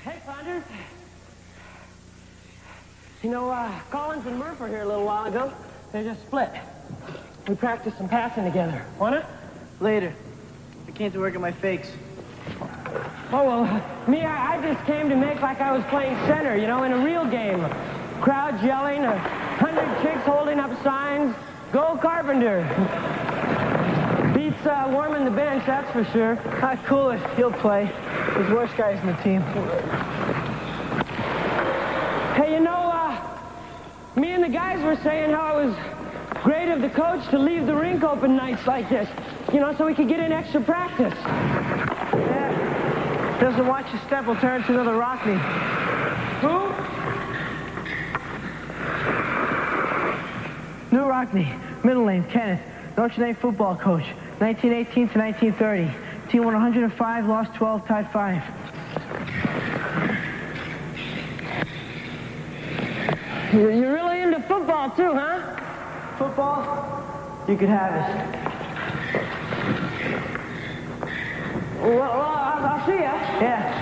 Hey, Flanders. You know, Collins and Murph were here a little while ago. They just split. We practiced some passing together. Wanna? Later. I came to work on my fakes. Oh, well, me, I just came to make like I was playing center, you know, in a real game. Crowds yelling, 100 chicks holding up signs. Go Carpenter. Beats warming the bench, that's for sure. Cool it. He'll play. There's worse guys in the team. Hey, you know, me and the guys were saying how it was great of the coach to leave the rink open nights like this. You know, so we could get in extra practice. Yeah. Doesn't watch your step, will turn to another Rockney. Who? New Rockney. Middle name, Kenneth. Notre Dame football coach. 1918 to 1930. Team won 105, lost 12, tied 5. You're really into football, too, huh? Football? You could have it. Well, I'll see ya. Yeah.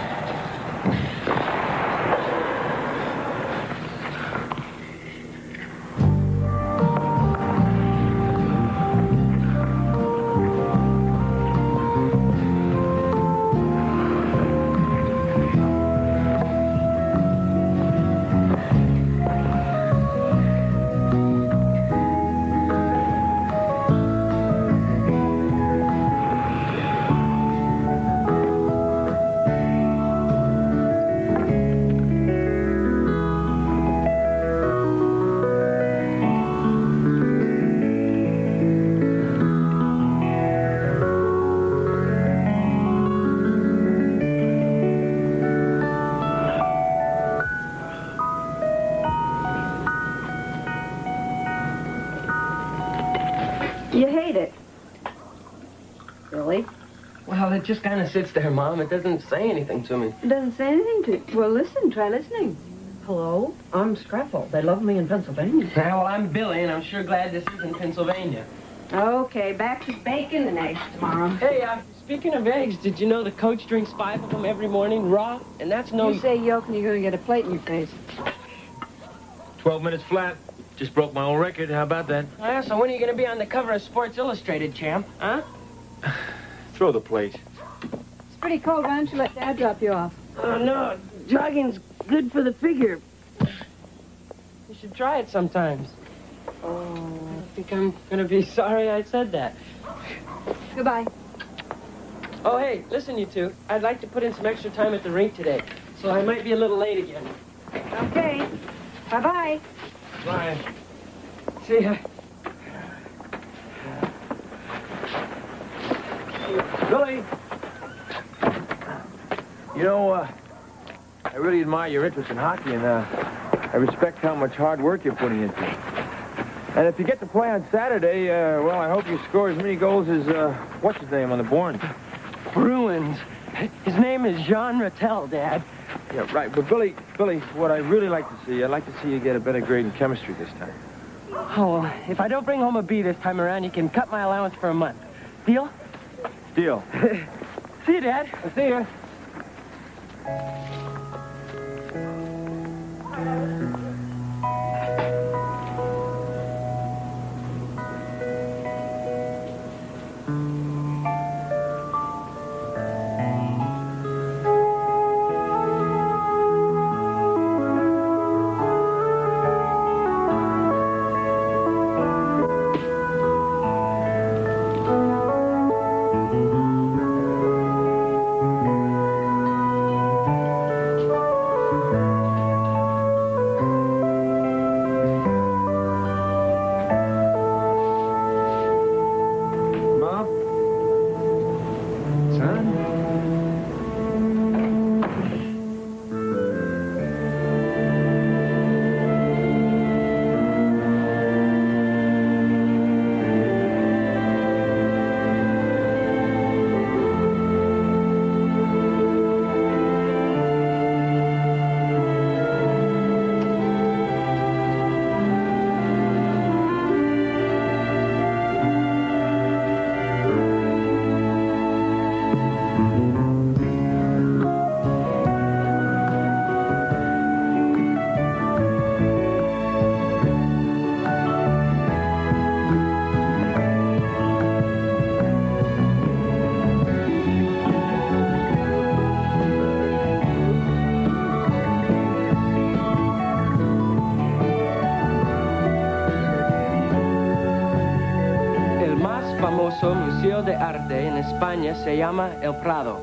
You hate it. Really? Well, it just kind of sits there, Mom. It doesn't say anything to me. It doesn't say anything to you. Well, listen. Try listening. Hello? I'm Scraffle. They love me in Pennsylvania. Yeah, well, I'm Billy, and I'm sure glad this isn't Pennsylvania. Okay, back to bacon and eggs tomorrow. Hey, speaking of eggs, did you know the coach drinks 5 of them every morning, raw? And that's no... You say yolk and you're going to get a plate in your face. 12 minutes flat. Just broke my own record. How about that? Yeah, so when are you going to be on the cover of Sports Illustrated, champ? Huh? Throw the plate. It's pretty cold. Why don't you let Dad drop you off? Oh, no. Jogging's good for the figure. You should try it sometimes. Oh, I think I'm going to be sorry I said that. Goodbye. Oh, hey, listen, you two. I'd like to put in some extra time at the rink today, so I might be a little late again. Okay. Bye-bye. Bye. See ya. Billy! You know, I really admire your interest in hockey, and I respect how much hard work you're putting into it. And if you get to play on Saturday, well, I hope you score as many goals as, what's his name on the Bourne? Bruins. His name is Jean Rattel, Dad. Yeah, right. But Billy, what I'd really like to see, I'd like to see you get a better grade in chemistry this time. Oh, well, if I don't bring home a B this time around, you can cut my allowance for a month. Deal? Deal. See you, Dad. I'll see you. birthday in España se llama El Prado.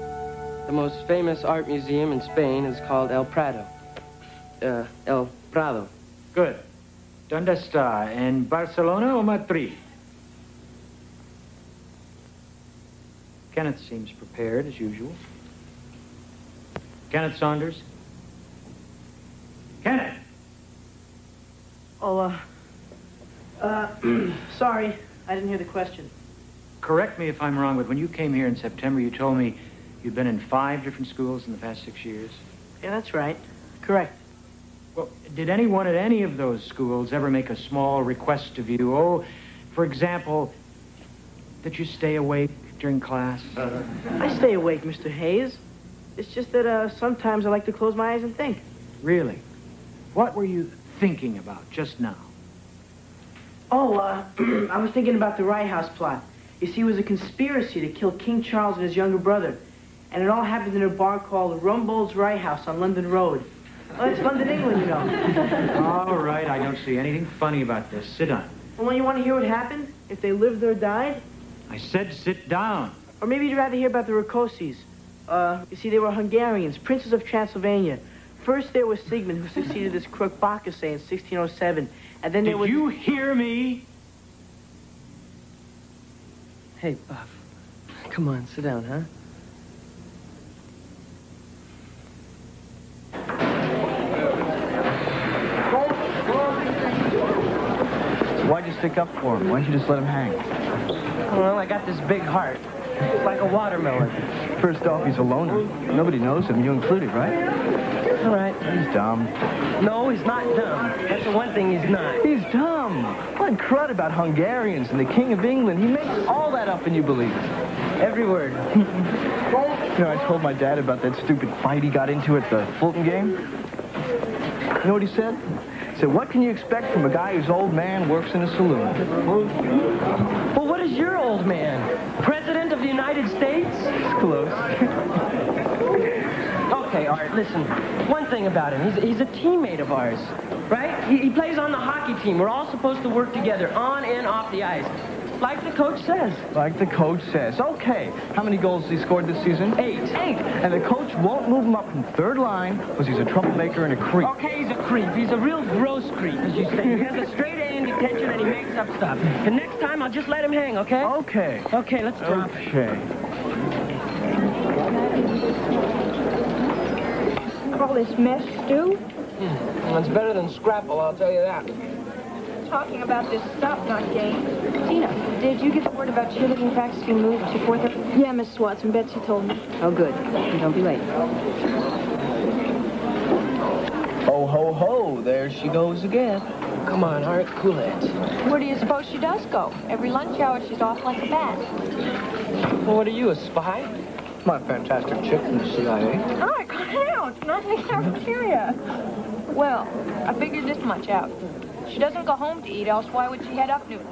The most famous art museum in Spain is called El Prado. El Prado. Good. ¿Dónde está? ¿En Barcelona o Madrid? Kenneth seems prepared, as usual. Kenneth Saunders? Kenneth! Oh, sorry. I didn't hear the question. Correct me if I'm wrong, but when you came here in September, you told me you'd been in 5 different schools in the past 6 years. Yeah, that's right. Correct. Well, did anyone at any of those schools ever make a small request of you? Oh, for example, that you stay awake during class? I stay awake, Mr. Hayes. It's just that sometimes I like to close my eyes and think. Really? What were you thinking about just now? Oh, I was thinking about the Wright House plot. You see, it was a conspiracy to kill King Charles and his younger brother. And it all happened in a bar called Rumbold's Wright House on London Road. Well, it's London, England, you know. All right, I don't see anything funny about this. Sit down. Well, you want to hear what happened? If they lived or died? I said sit down. Or maybe you'd rather hear about the Rakosis. You see, they were Hungarians, princes of Transylvania. First there was Sigmund, who succeeded this crook Bacchus in 1607. And then there was... Did you hear me? Hey, Buff. Come on, sit down, huh? Why'd you stick up for him? Why don't you just let him hang? Well, I got this big heart. It's like a watermelon. First off, he's a loner. Nobody knows him, you included, right? All right. He's dumb. No, he's not dumb. That's the one thing he's not. He's dumb. What crud about Hungarians and the King of England? He makes all that up and you believe it. Every word. You know, I told my dad about that stupid fight he got into at the Fulton game. You know what he said? He said, what can you expect from a guy whose old man works in a saloon? Well, what is your old man? President of the United States? It's close. Okay, Art, listen. One thing about him, he's a teammate of ours, right? He plays on the hockey team. We're all supposed to work together on and off the ice. Like the coach says. Like the coach says. Okay. How many goals has he scored this season? 8. 8. And the coach won't move him up from third line because he's a troublemaker and a creep. Okay, he's a creep. He's a real gross creep, as you say. He has a straight A in detention and he makes up stuff. And next time, I'll just let him hang, okay? Okay. Okay, let's drop it. Okay. Call this mess stew? It's better than scrapple, I'll tell you that. Talking about this stop-knock game. Tina, did you get the word about cheerleading practice being moved to 4:30? Yeah, Miss Watson. Betsy told me. Oh, good. Don't be late. Ho, ho, ho. There she goes again. Come on, Art, cool it. Where do you suppose she does go? Every lunch hour, she's off like a bat. Well, what are you, a spy? My fantastic chick from the CIA. All right, cut it out. Not in the cafeteria. Well, I figured this much out. She doesn't go home to eat, else why would she head up Newton?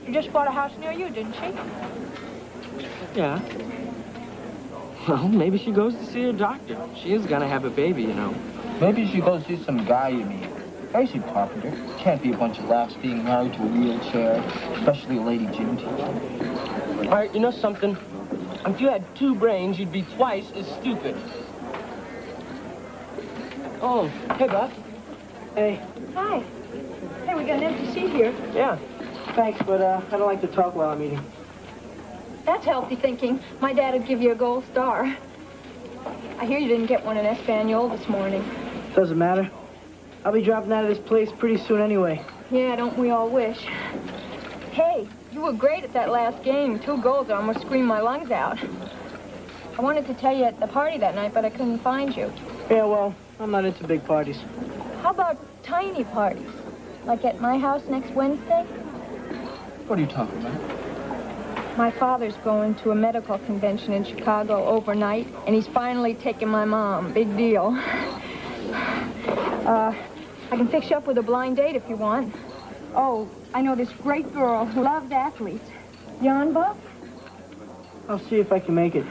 She just bought a house near you, didn't she? Yeah. Well, maybe she goes to see her doctor. She is gonna have a baby, you know. Maybe she goes see some guy you meet. Crazy carpenter. Can't be a bunch of laughs being married to a wheelchair, especially a lady gym teacher. All right, you know something? If you had 2 brains, you'd be twice as stupid. Oh, hey, Buff. Hey. Hi. Hey, we got an empty seat here. Yeah. Thanks, but I don't like to talk while I'm eating. That's healthy thinking. My dad would give you a gold star. I hear you didn't get one in Espanol this morning. Doesn't matter. I'll be dropping out of this place pretty soon anyway. Yeah, don't we all wish? Hey, you were great at that last game. 2 goals, I almost screamed my lungs out. I wanted to tell you at the party that night, but I couldn't find you. Yeah, well, I'm not into big parties. How about tiny parties? Like at my house next Wednesday? What are you talking about? My father's going to a medical convention in Chicago overnight, and he's finally taking my mom. Big deal. I can fix you up with a blind date if you want. Oh, I know this great girl who loves athletes. John Buff? I'll see if I can make it.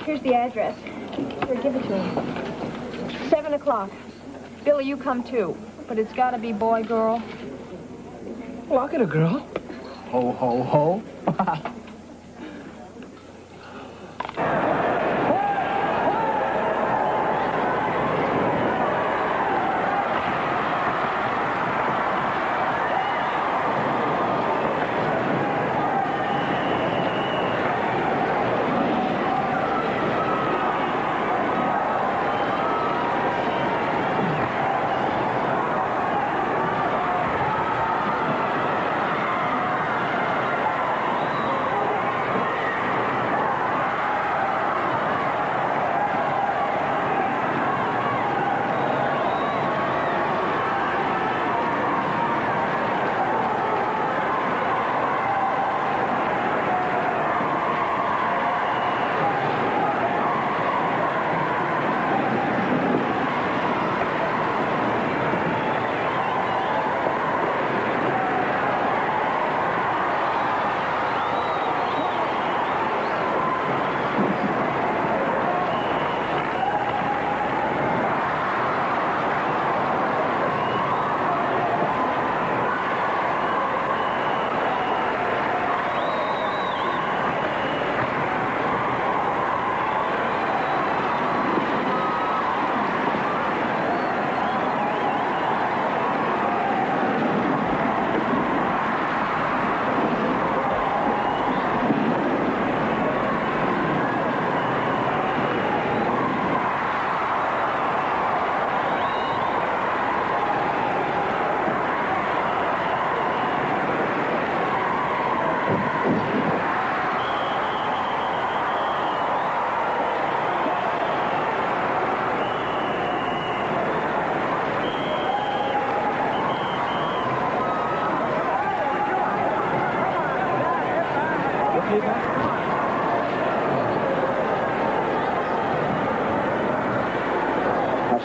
Here's the address. Here, give it to him. 7 o'clock. Billy, you come too. But it's got to be boy, girl. Well, I'll get a girl. Ho, ho, ho.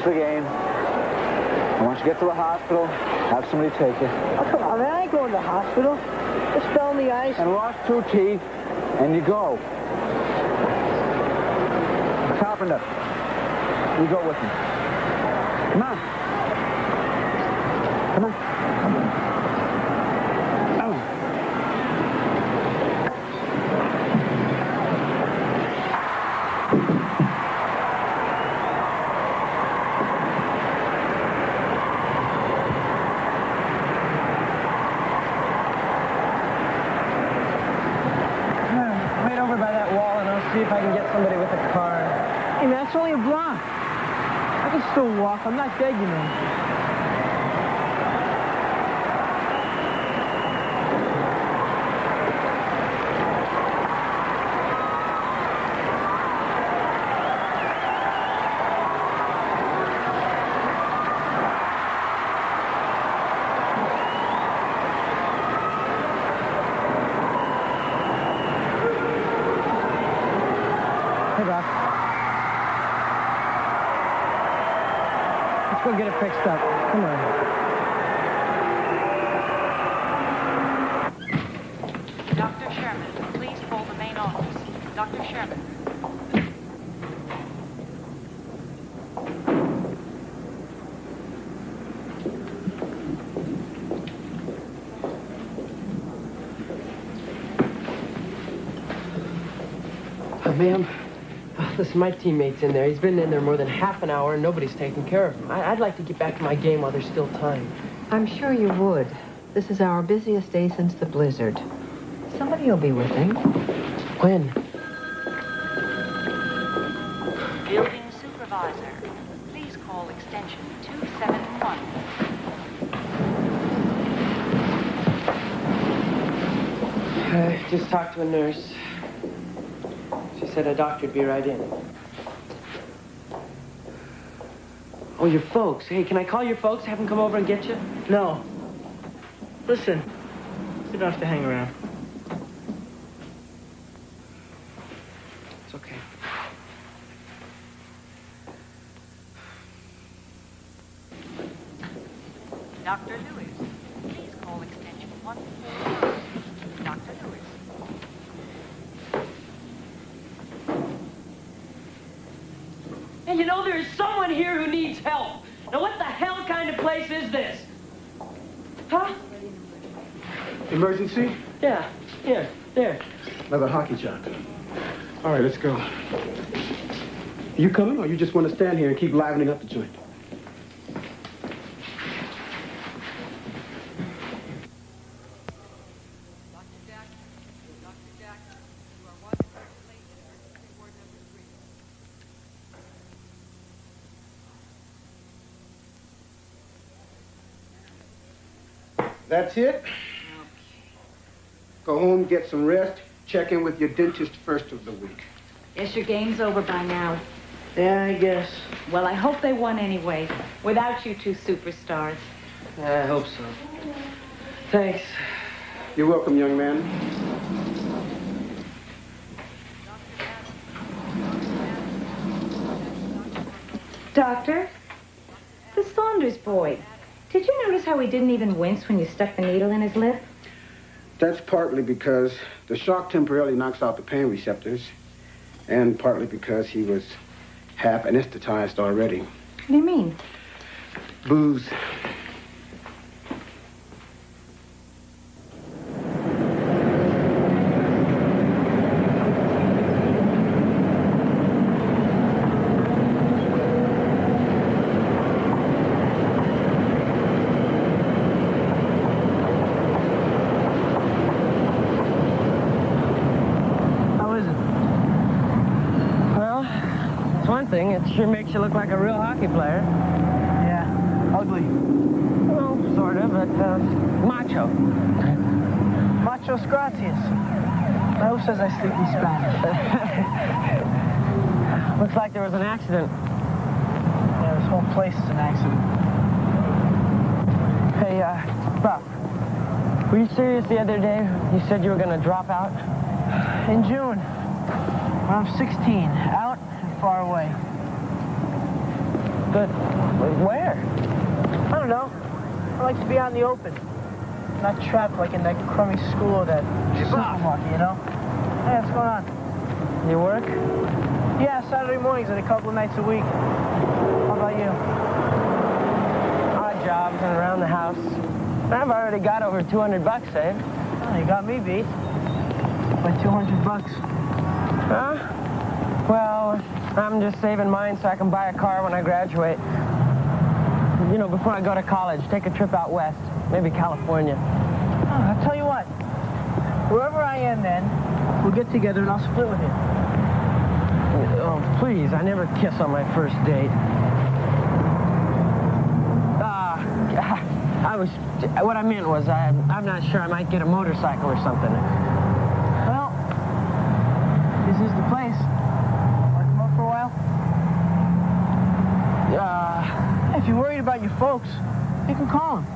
the game. And once you get to the hospital, have somebody take you. Oh, come on, man. I ain't going to the hospital. Just fell in the ice. And wash 2 teeth, and you go. Carpenter, you go with me. Come on. Come on. See if I can get somebody with a car. Hey, man, that's only a block. I can still walk. I'm not dead, you know. Let's go get it fixed up. Come on. Dr. Sherman, please call the main office. Dr. Sherman. Ma'am, listen, my teammate's in there. He's been in there more than half an hour and nobody's taking care of him. I'd like to get back to my game while there's still time. I'm sure you would. This is our busiest day since the blizzard. Somebody will be with him. When? Building supervisor, please call extension 271. I just talked to a nurse. She said a doctor'd be right in. Oh, your folks. Hey, can I call your folks? Have them come over and get you? No. Listen, you don't have to hang around. It's okay. Dr. Lewis, please call extension 149. Dr. Lewis. And you know, there is someone here who needs help. Now, what the hell kind of place is this? Huh? Emergency? Yeah, here, there. Another hockey job. All right, let's go. You coming, or you just want to stand here and keep livening up the joint? That's it. Go home, get some rest. Check in with your dentist first of the week. Guess your game's over by now. Yeah, I guess. Well, I hope they won anyway, without you two superstars. I hope so. Thanks. You're welcome, young man. Doctor, the Saunders boy. Did you notice how he didn't even wince when you stuck the needle in his lip? That's partly because the shock temporarily knocks out the pain receptors, and partly because he was half anesthetized already. What do you mean? Booze. It sure makes you look like a real hockey player. Yeah, ugly. Well, sort of, but macho. Machos gracias. Who says I speak Spanish? Looks like there was an accident. Yeah, this whole place is an accident. Hey, Buck, were you serious the other day? You said you were going to drop out? In June, when I'm 16, out and far away. Good. Where? I don't know. I like to be out in the open. Not trapped like in that crummy school or that supermarket, you know? Hey, what's going on? You work? Yeah, Saturday mornings and a couple of nights a week. How about you? Odd jobs and around the house. I've already got over 200 bucks saved. Oh, you got me beat. By 200 bucks. Huh? Well, I'm just saving mine so I can buy a car when I graduate. You know, before I go to college, take a trip out west. Maybe California. Oh, I'll tell you what. Wherever I am then, we'll get together and I'll split with you. Oh, please, I never kiss on my first date. What I meant was, I'm not sure, I might get a motorcycle or something. Well, this is the place. Want to come up for a while? If you're worried about your folks, you can call them.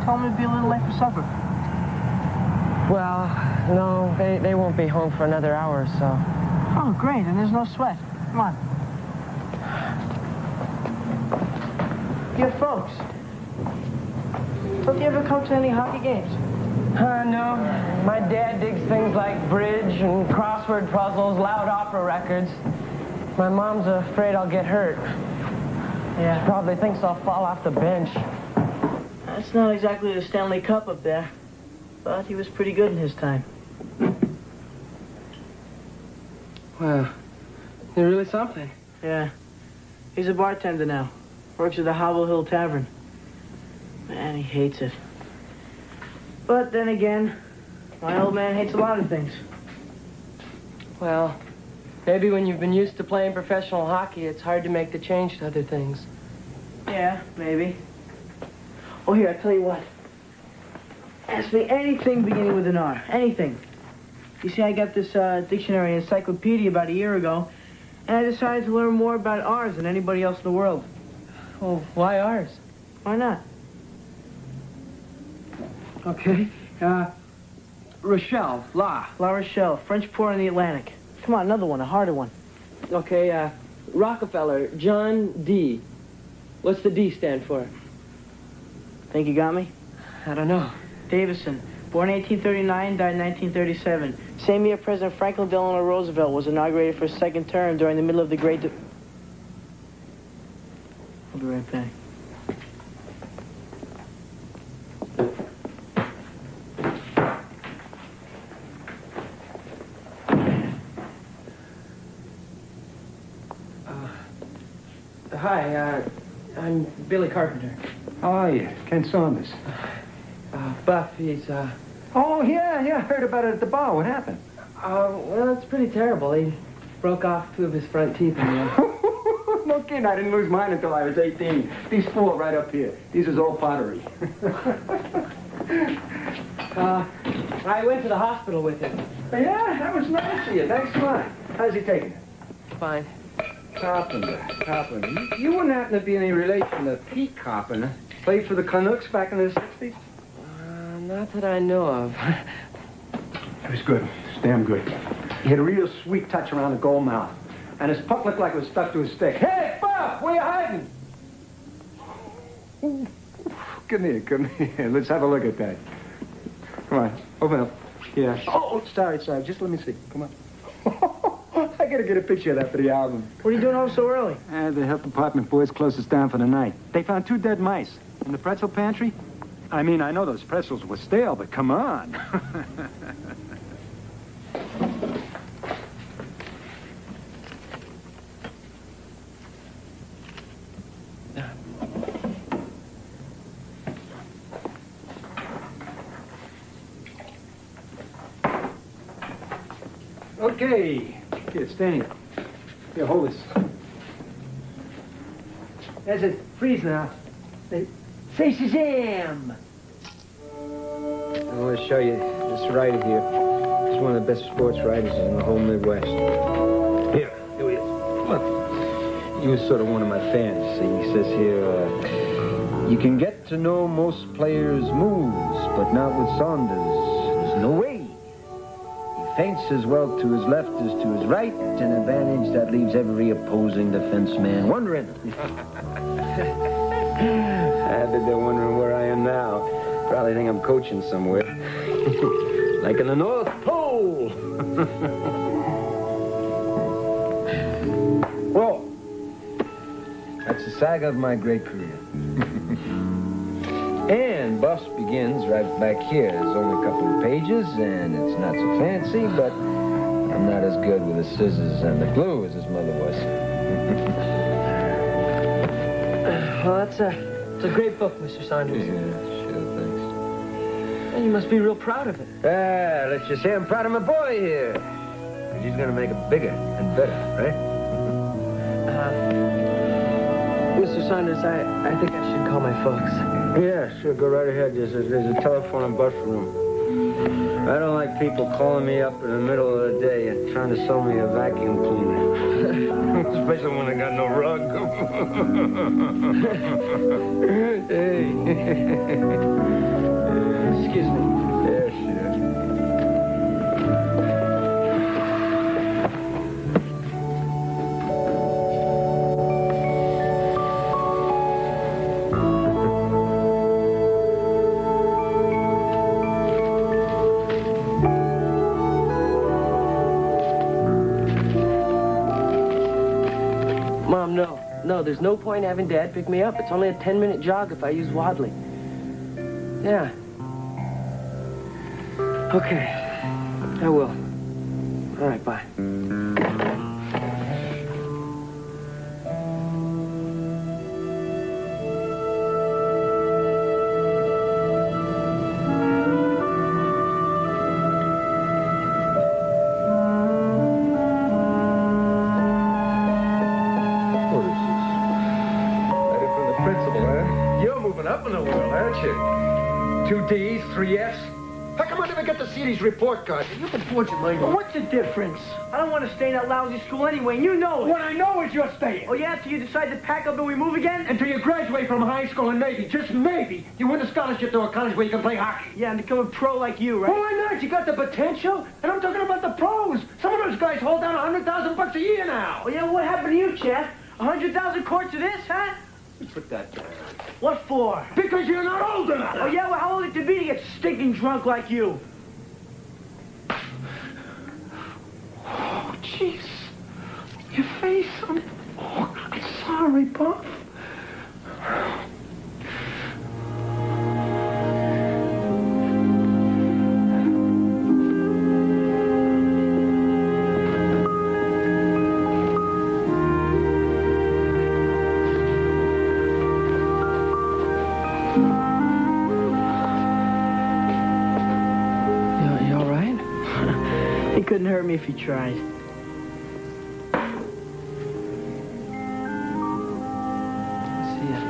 Tell them it'd be a little late for supper. Well, no, they won't be home for another hour or so. Oh, great, and there's no sweat. Come on. Your folks. Don't you ever come to any hockey games? No. My dad digs things like bridge and crossword puzzles, loud opera records. My mom's afraid I'll get hurt. Yeah. She probably thinks I'll fall off the bench. That's not exactly the Stanley Cup up there, but he was pretty good in his time. Well, you're really something. Yeah. He's a bartender now. Works at the Hobble Hill Tavern. Man, he hates it. But then again, my old man hates a lot of things. Well, maybe when you've been used to playing professional hockey, it's hard to make the change to other things. Yeah, maybe. Oh, here, I'll tell you what. Ask me anything beginning with an R. Anything. You see, I got this dictionary encyclopedia about a year ago, and I decided to learn more about R's than anybody else in the world. Oh, why R's? Why not? Okay. Rochelle, La Rochelle, French port in the Atlantic. Come on, another one, a harder one. Okay, Rockefeller, John D. What's the D stand for? Think you got me? I don't know. Davison, born 1839, died 1937. Same year President Franklin Delano Roosevelt was inaugurated for his second term during the middle of the Great... I'll be right back. Hi, I'm Billy Carpenter. How are you? Ken Saunders. Buff, he's, Oh, yeah, I heard about it at the bar. What happened? well, it's pretty terrible. He broke off 2 of his front teeth in the end. No kidding, I didn't lose mine until I was 18. These 4 right up here. These is all pottery. I went to the hospital with him. Yeah, that was nice of you. Thanks a lot. How's he taking it? Fine. Carpenter. You wouldn't happen to be any relation to Pete Carpenter? Played for the Canucks back in the 60s? Not that I know of. It was good. It's damn good. He had a real sweet touch around the gold mouth. And his puck looked like it was stuck to his stick. Hey, Buff, where you hiding? Come here. Let's have a look at that. Come on, open up. Yeah. Oh, sorry. Just let me see. Come on. I gotta get a picture of that for the album. What are you doing home so early? The health department boys closed us down for the night. They found 2 dead mice in the pretzel pantry. I mean, I know those pretzels were stale, but come on. Okay. Here, stand here. Here, hold this. As it freeze now. Say Shazam! I want to show you this writer here. He's one of the best sports writers in the whole Midwest. Here he is. Look. He was sort of one of my fans. See, he says here, you can get to know most players' moves, but not with Saunders. There's no way. He feints as well to his left as to his right, an advantage that leaves every opposing defenseman wondering. I bet they're wondering where I am now. Probably think I'm coaching somewhere. Like in the North Pole. Well, that's the saga of my great career. And Buffs begins right back here. There's only a couple of pages, and it's not so fancy, but I'm not as good with the scissors and the glue as his mother was. Well, it's a great book, Mr. Saunders. Yeah, sure, thanks. And you must be real proud of it. Let's just say I'm proud of my boy here. And he's gonna make it bigger and better, right? Mr. Saunders, I think I should call my folks. Yeah, sure, go right ahead. There's a telephone and bus room. I don't like people calling me up in the middle of the day and trying to sell me a vacuum cleaner. Especially when I got no rug. Hey. Excuse me. Yeah, sure. Mom, no. No, there's no point having Dad pick me up. It's only a 10-minute jog if I use Wadley. Yeah. Okay. I will. All right, bye. Up in the world, aren't you? 2 D's, 3 F's. How come I never get to see these report cards? You've been forging my Well, what's the difference? I don't want to stay in that lousy school anyway, and you know it. What I know is you're staying. Oh, yeah? Till you decide to pack up and we move again? Until you graduate from high school and maybe, just maybe, you win a scholarship to a college where you can play hockey. Yeah, and become a pro like you, right? Well, why not? You got the potential. And I'm talking about the pros. Some of those guys hold down $100,000 a year now. Oh, yeah? What happened to you, Chad? 100,000 quarts of this, huh? Put that down. What for? Because you're not old enough. Oh, yeah? Well, how old it to be to get stinking drunk like you? Oh, jeez. Your face. I'm sorry, Buff. He couldn't hurt me if he tried. See ya.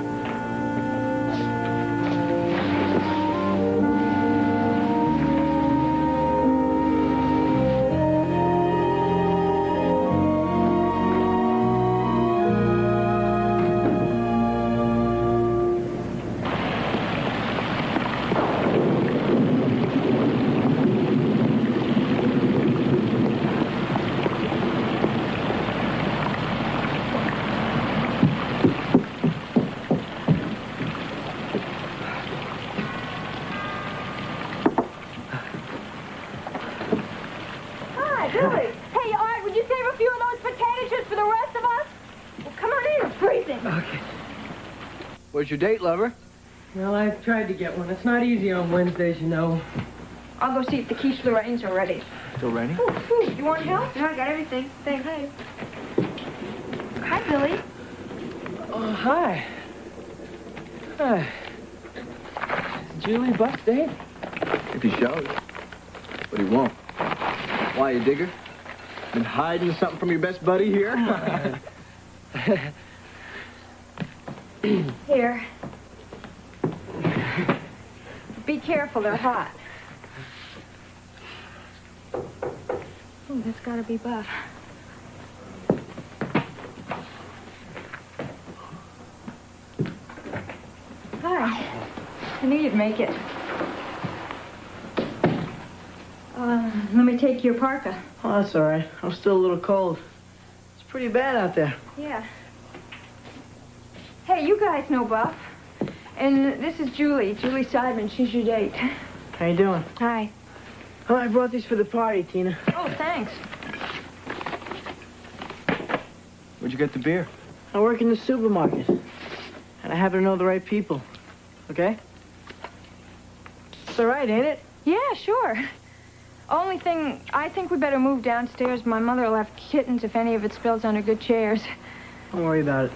Where's your date, lover? Well, I've tried to get one. It's not easy on Wednesdays, you know. I'll go see if the quiche Lorraines are ready. Still raining? Ooh, you want help? No, I got everything. Thanks. Hey. Hi, Billy. Oh, hi. Hi. Julie Buck's date? If he shows. But he won't. Why, you digger? Been hiding something from your best buddy here? Here. Be careful, they're hot. Oh, that's gotta be Buff. Hi. I knew you'd make it. Let me take your parka. Oh, that's all right. I'm still a little cold. It's pretty bad out there. Yeah. Hey, you guys know Buff. And this is Julie Seidman. She's your date. How you doing? Hi. Oh, I brought these for the party, Tina. Oh, thanks. Where'd you get the beer? I work in the supermarket. And I happen to know the right people. Okay? It's all right, ain't it? Yeah, sure. Only thing, I think we better move downstairs. My mother will have kittens if any of it spills on her good chairs. Don't worry about it.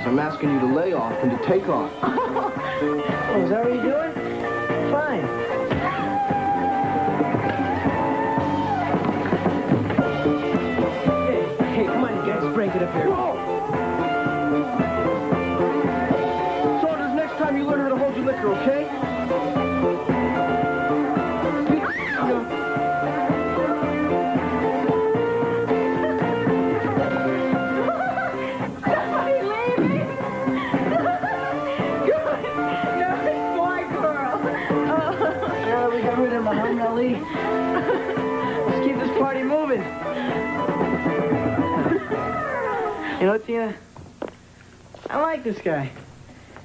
I'm asking you to lay off and to take off. Oh, is that what you're doing? Fine. Hey, come on, you guys, break it up here. Whoa! Saunders, next time you learn how to hold your liquor, okay? Let's keep this party moving. You know, Tina, I like this guy.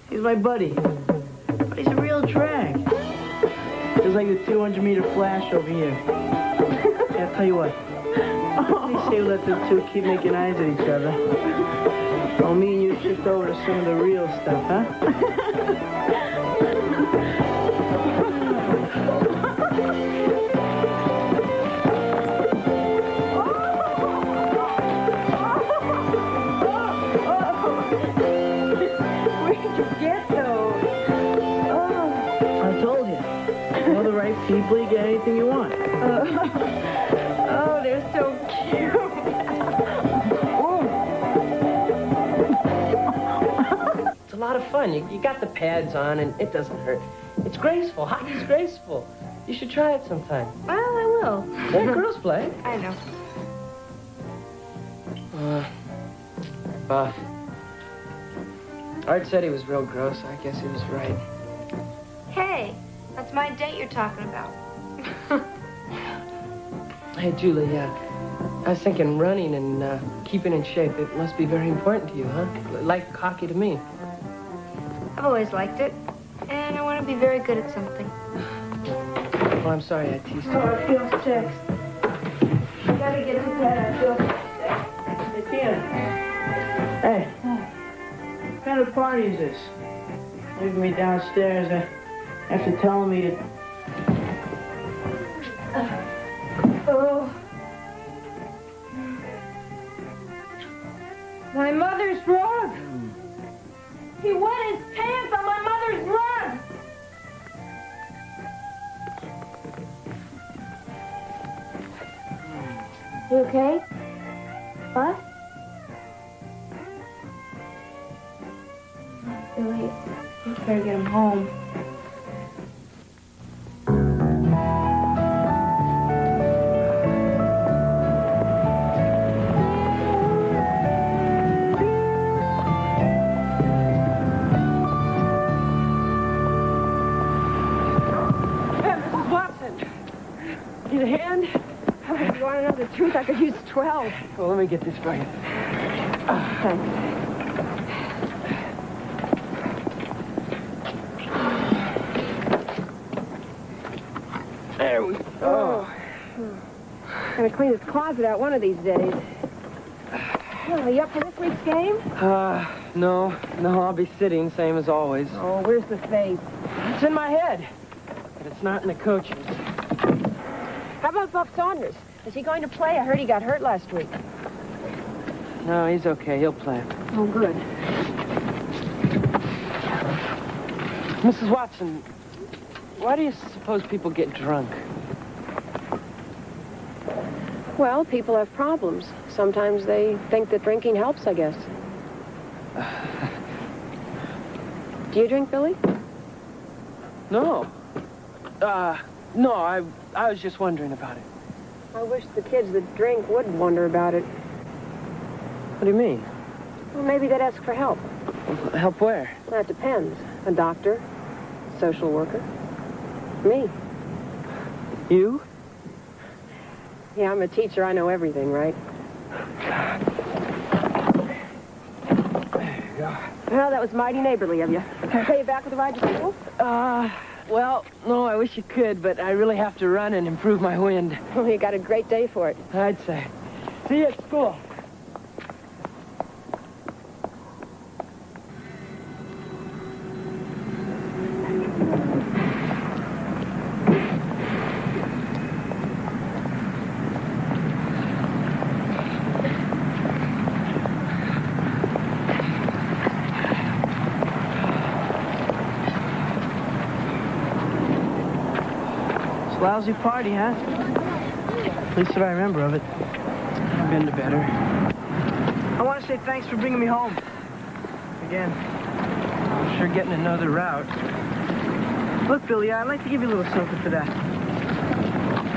He's my buddy. But he's a real drag. Just like the 200-meter flash over here. Yeah, I'll tell you what. They say let the two keep making eyes at each other. Well, me and you shift over to some of the real stuff, huh? People, you get anything you want. Oh, they're so cute. It's a lot of fun. You got the pads on, and it doesn't hurt. It's graceful. Hockey's graceful. You should try it sometime. Well, I will. Yeah, girls play. I know. Buff. Art said he was real gross. I guess he was right. Hey, that's my date you're talking about. Hey, Julie, I was thinking running and keeping in shape. It must be very important to you, huh? Like hockey to me. I've always liked it, and I want to be very good at something. Well, I'm sorry I teased you. Oh, I feel sick. I gotta get to bed. I feel sick. Hey, Tina. Hey. What kind of party is this? Leaving me downstairs after telling me to... Oh. My mother's rug. He wet his pants on my mother's Saunders, run! You okay? What? Billy, you better get him home. Mrs. Watson. Need a hand? If you want to know the truth, I could use 12. Well, let me get this for you. Thanks. There we go. I'm going to clean this closet out one of these days. Well, are you up for this week's game? No, I'll be sitting, same as always. Oh, where's the faith? It's in my head, but it's not in the coaches. How about Buck Saunders? Is he going to play? I heard he got hurt last week. No, he's okay. He'll play. Oh, good. Mrs. Watson, why do you suppose people get drunk? Well, people have problems. Sometimes they think that drinking helps, I guess. Do you drink, Billy? No. No, I was just wondering about it. I wish the kids that drink would wonder about it. What do you mean? Well, maybe they'd ask for help. Help where? That depends. A doctor, social worker, me. You? Yeah, I'm a teacher. I know everything, right? There you go. Well, that was mighty neighborly of you. Can I pay you back with a ride to school? Well, no, I wish you could, but I really have to run and improve my wind. Well, you got a great day for it. I'd say. See you at school. Lousy party, huh? At least that I remember of it. I've been to better. I want to say thanks for bringing me home. Again. I'm sure getting another route. Look, Billy, I'd like to give you a little something for that.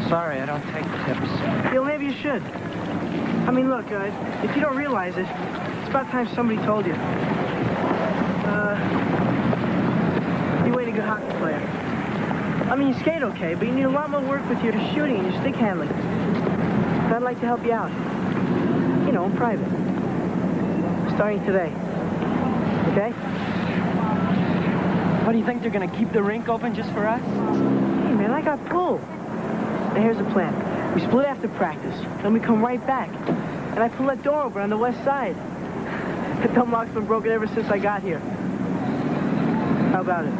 Sorry, I don't take tips. Well, maybe you should. I mean, look, if you don't realize it, it's about time somebody told you. You ain't a good hockey player. I mean, you skate okay, but you need a lot more work with your shooting and your stick handling. So I'd like to help you out. You know, in private. Starting today. Okay? What, do you think they're going to keep the rink open just for us? Hey, man, I got pulled. Now, here's the plan. We split after practice, then we come right back. And I pull that door open on the west side. The dumb lock's been broken ever since I got here. How about it?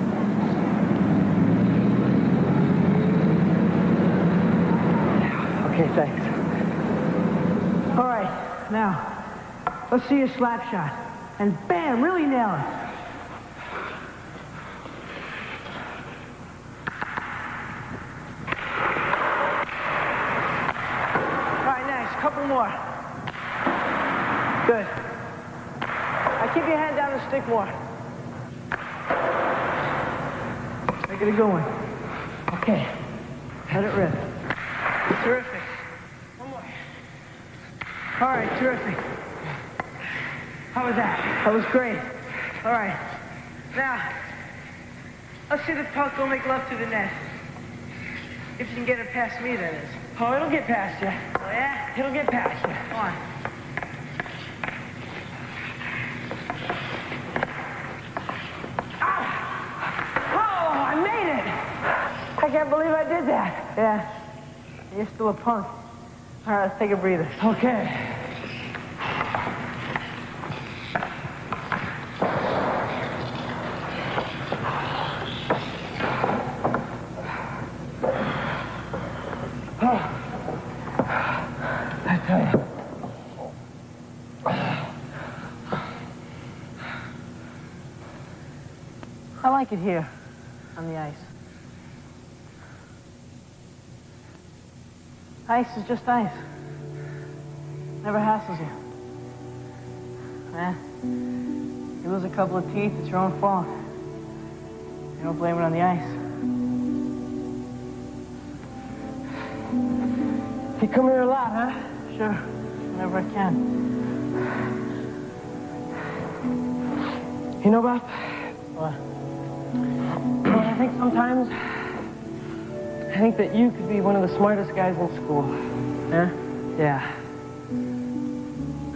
Okay, thanks. All right, now, let's see your slap shot. And bam, really nail it. All right, next, couple more. Good. Now keep your hand down the stick more. Make it a good one. Okay, let it rip. Terrific. One more. All right, terrific. How was that? That was great. All right. Now, let's see the puck go make love to the net. If you can get it past me, that is. Oh, it'll get past you. Oh, yeah? It'll get past you. Come on. Oh, I made it! I can't believe I did that. Yeah. You're still a punk. All right, let's take a breather. Okay. I tell you. I like it here, on the ice. Ice is just ice. Never hassles you. You lose a couple of teeth, it's your own fault. You don't blame it on the ice. You come here a lot, huh? Sure, whenever I can. You know, Bob? What? Well, I think sometimes, I think that you could be one of the smartest guys in school. Yeah? Yeah.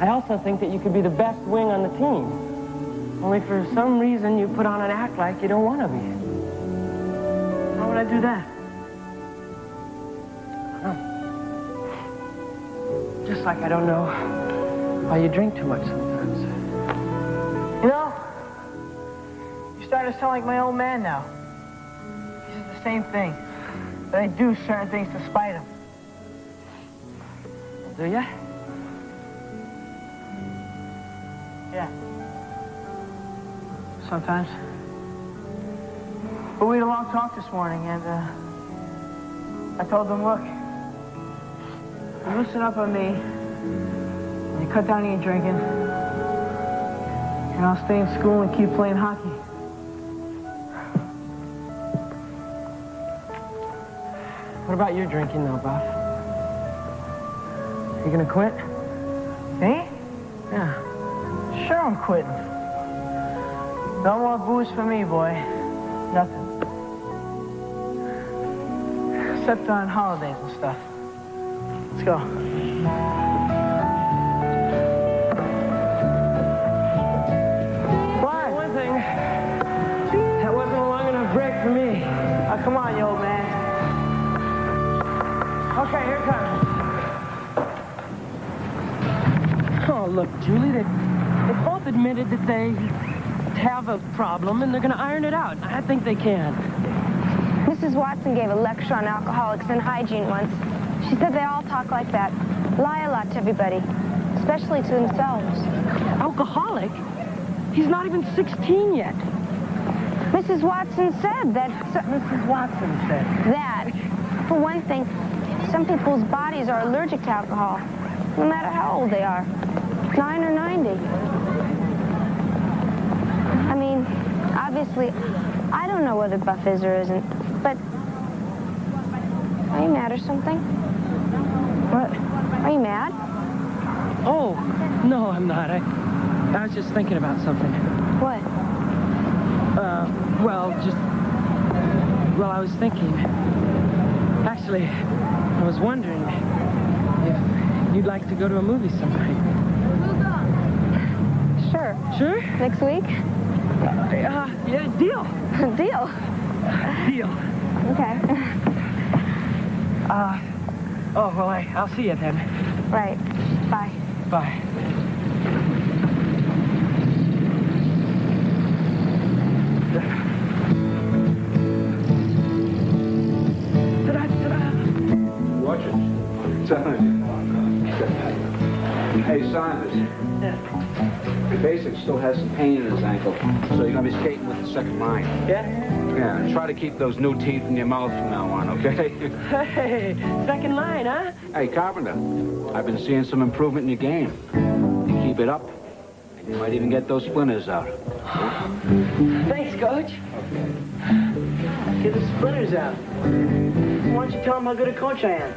I also think that you could be the best wing on the team. Only for some reason you put on an act like you don't want to be. Why would I do that? Just like I don't know why you drink too much sometimes. You know, you're starting to sound like my old man now. He says the same thing. But I do certain things to spite him. Do ya? Yeah. Sometimes. But we had a long talk this morning, and I told them, look, you loosen up on me, and you cut down on your drinking, and I'll stay in school and keep playing hockey. What about your drinking, though, Bob? You gonna quit? Me? Yeah. Sure I'm quitting. No more booze for me, boy. Nothing. Except on holidays and stuff. Let's go. Why? One thing, that wasn't a long enough break for me. Oh, come on, you old man. Okay, here it comes. Oh, look, Julie, they both admitted that they have a problem and they're going to iron it out. I think they can. Mrs. Watson gave a lecture on alcoholics and hygiene once. She said they all talk like that, lie a lot to everybody, especially to themselves. Alcoholic? He's not even 16 yet. Mrs. Watson said that... Mrs. Watson said? That. For one thing, some people's bodies are allergic to alcohol, no matter how old they are, 9 or 90. I mean, obviously, I don't know whether Buff is or isn't, but are you mad or something? What? Are you mad? Oh, no, I'm not. I was just thinking about something. What? Well, I was thinking. Actually, I was wondering if you'd like to go to a movie sometime. Sure. Sure? Next week? Yeah, deal. Deal. Deal. Okay. I'll see you then. Right. Bye. Bye. Watch it. Hey, Simon. Yeah. Basic still has some pain in his ankle, so you're going to be skating with the second line. Yeah? Yeah, try to keep those new teeth in your mouth from now on, okay? Hey, second line, huh? Hey, Carpenter, I've been seeing some improvement in your game. You keep it up, and you might even get those splinters out. Thanks, Coach. Get the splinters out. Why don't you tell him how good a coach I am?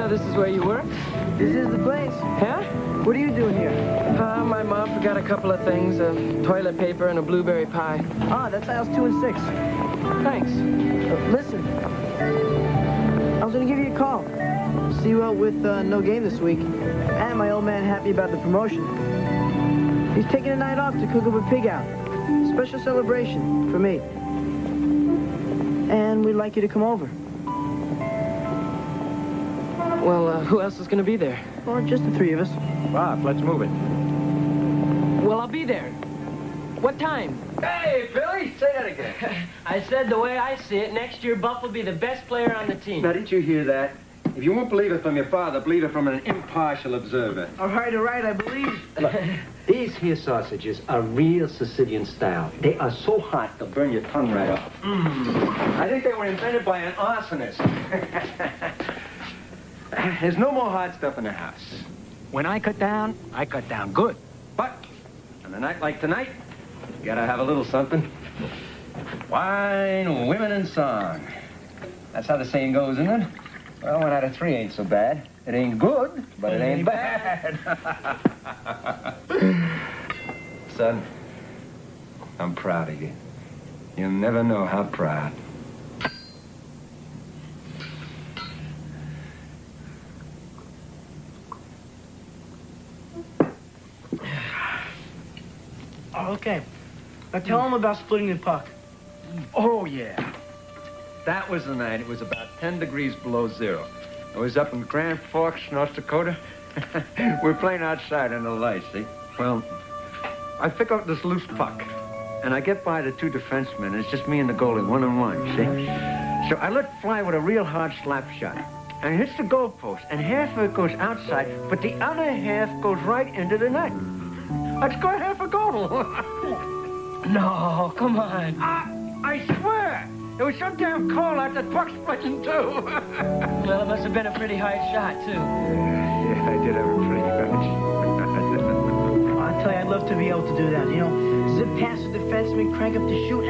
This is where you work? This is the place. Yeah? What are you doing here? My mom forgot a couple of things, toilet paper and a blueberry pie. Ah, that's aisles 2 and 6. Thanks. Listen, I was going to give you a call. See you out with no game this week. And my old man happy about the promotion. He's taking a night off to cook up a pig out. Special celebration for me. And we'd like you to come over. Well, who else is going to be there? Well, just the 3 of us. Bob, let's move it. Well, I'll be there. What time? Hey, Billy, say that again. I said the way I see it, next year Buff will be the best player on the team. Now, didn't you hear that? If you won't believe it from your father, believe it from an impartial observer. All right, I believe. Look, these here sausages are real Sicilian style. They are so hot, they'll burn your tongue right off. I think they were invented by an arsonist. There's no more hot stuff in the house. When I cut down good. But on a night like tonight, you gotta have a little something. Wine, women, and song. That's how the saying goes, isn't it? Well, 1 out of 3 ain't so bad. It ain't good, but it ain't bad. Son, I'm proud of you. You'll never know how proud. Oh, okay. Now tell him about splitting the puck. Oh, yeah. That was the night. It was about 10 degrees below zero. I was up in Grand Forks, North Dakota. We're playing outside in the light, see? Well, I pick up this loose puck, and I get by the 2 defensemen, and it's just me and the goalie, 1-on-1, see? So I let fly with a real hard slap shot, and it hits the goalpost, and half of it goes outside, but the other half goes right into the net. I scored half a goal. No, come on. I swear! It was so damn cold out that puck split in 2. Well, it must have been a pretty high shot, too. Yeah, I did have a pretty good. I'll tell you, I'd love to be able to do that. You know, zip past the defenseman, crank up the shoot.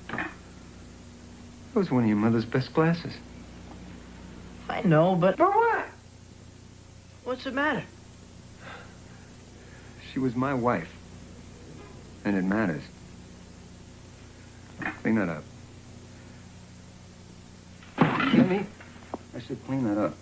That was one of your mother's best glasses. I know, but... For what? What's the matter? She was my wife. And it matters. Clean that up. Hear me? I said clean that up.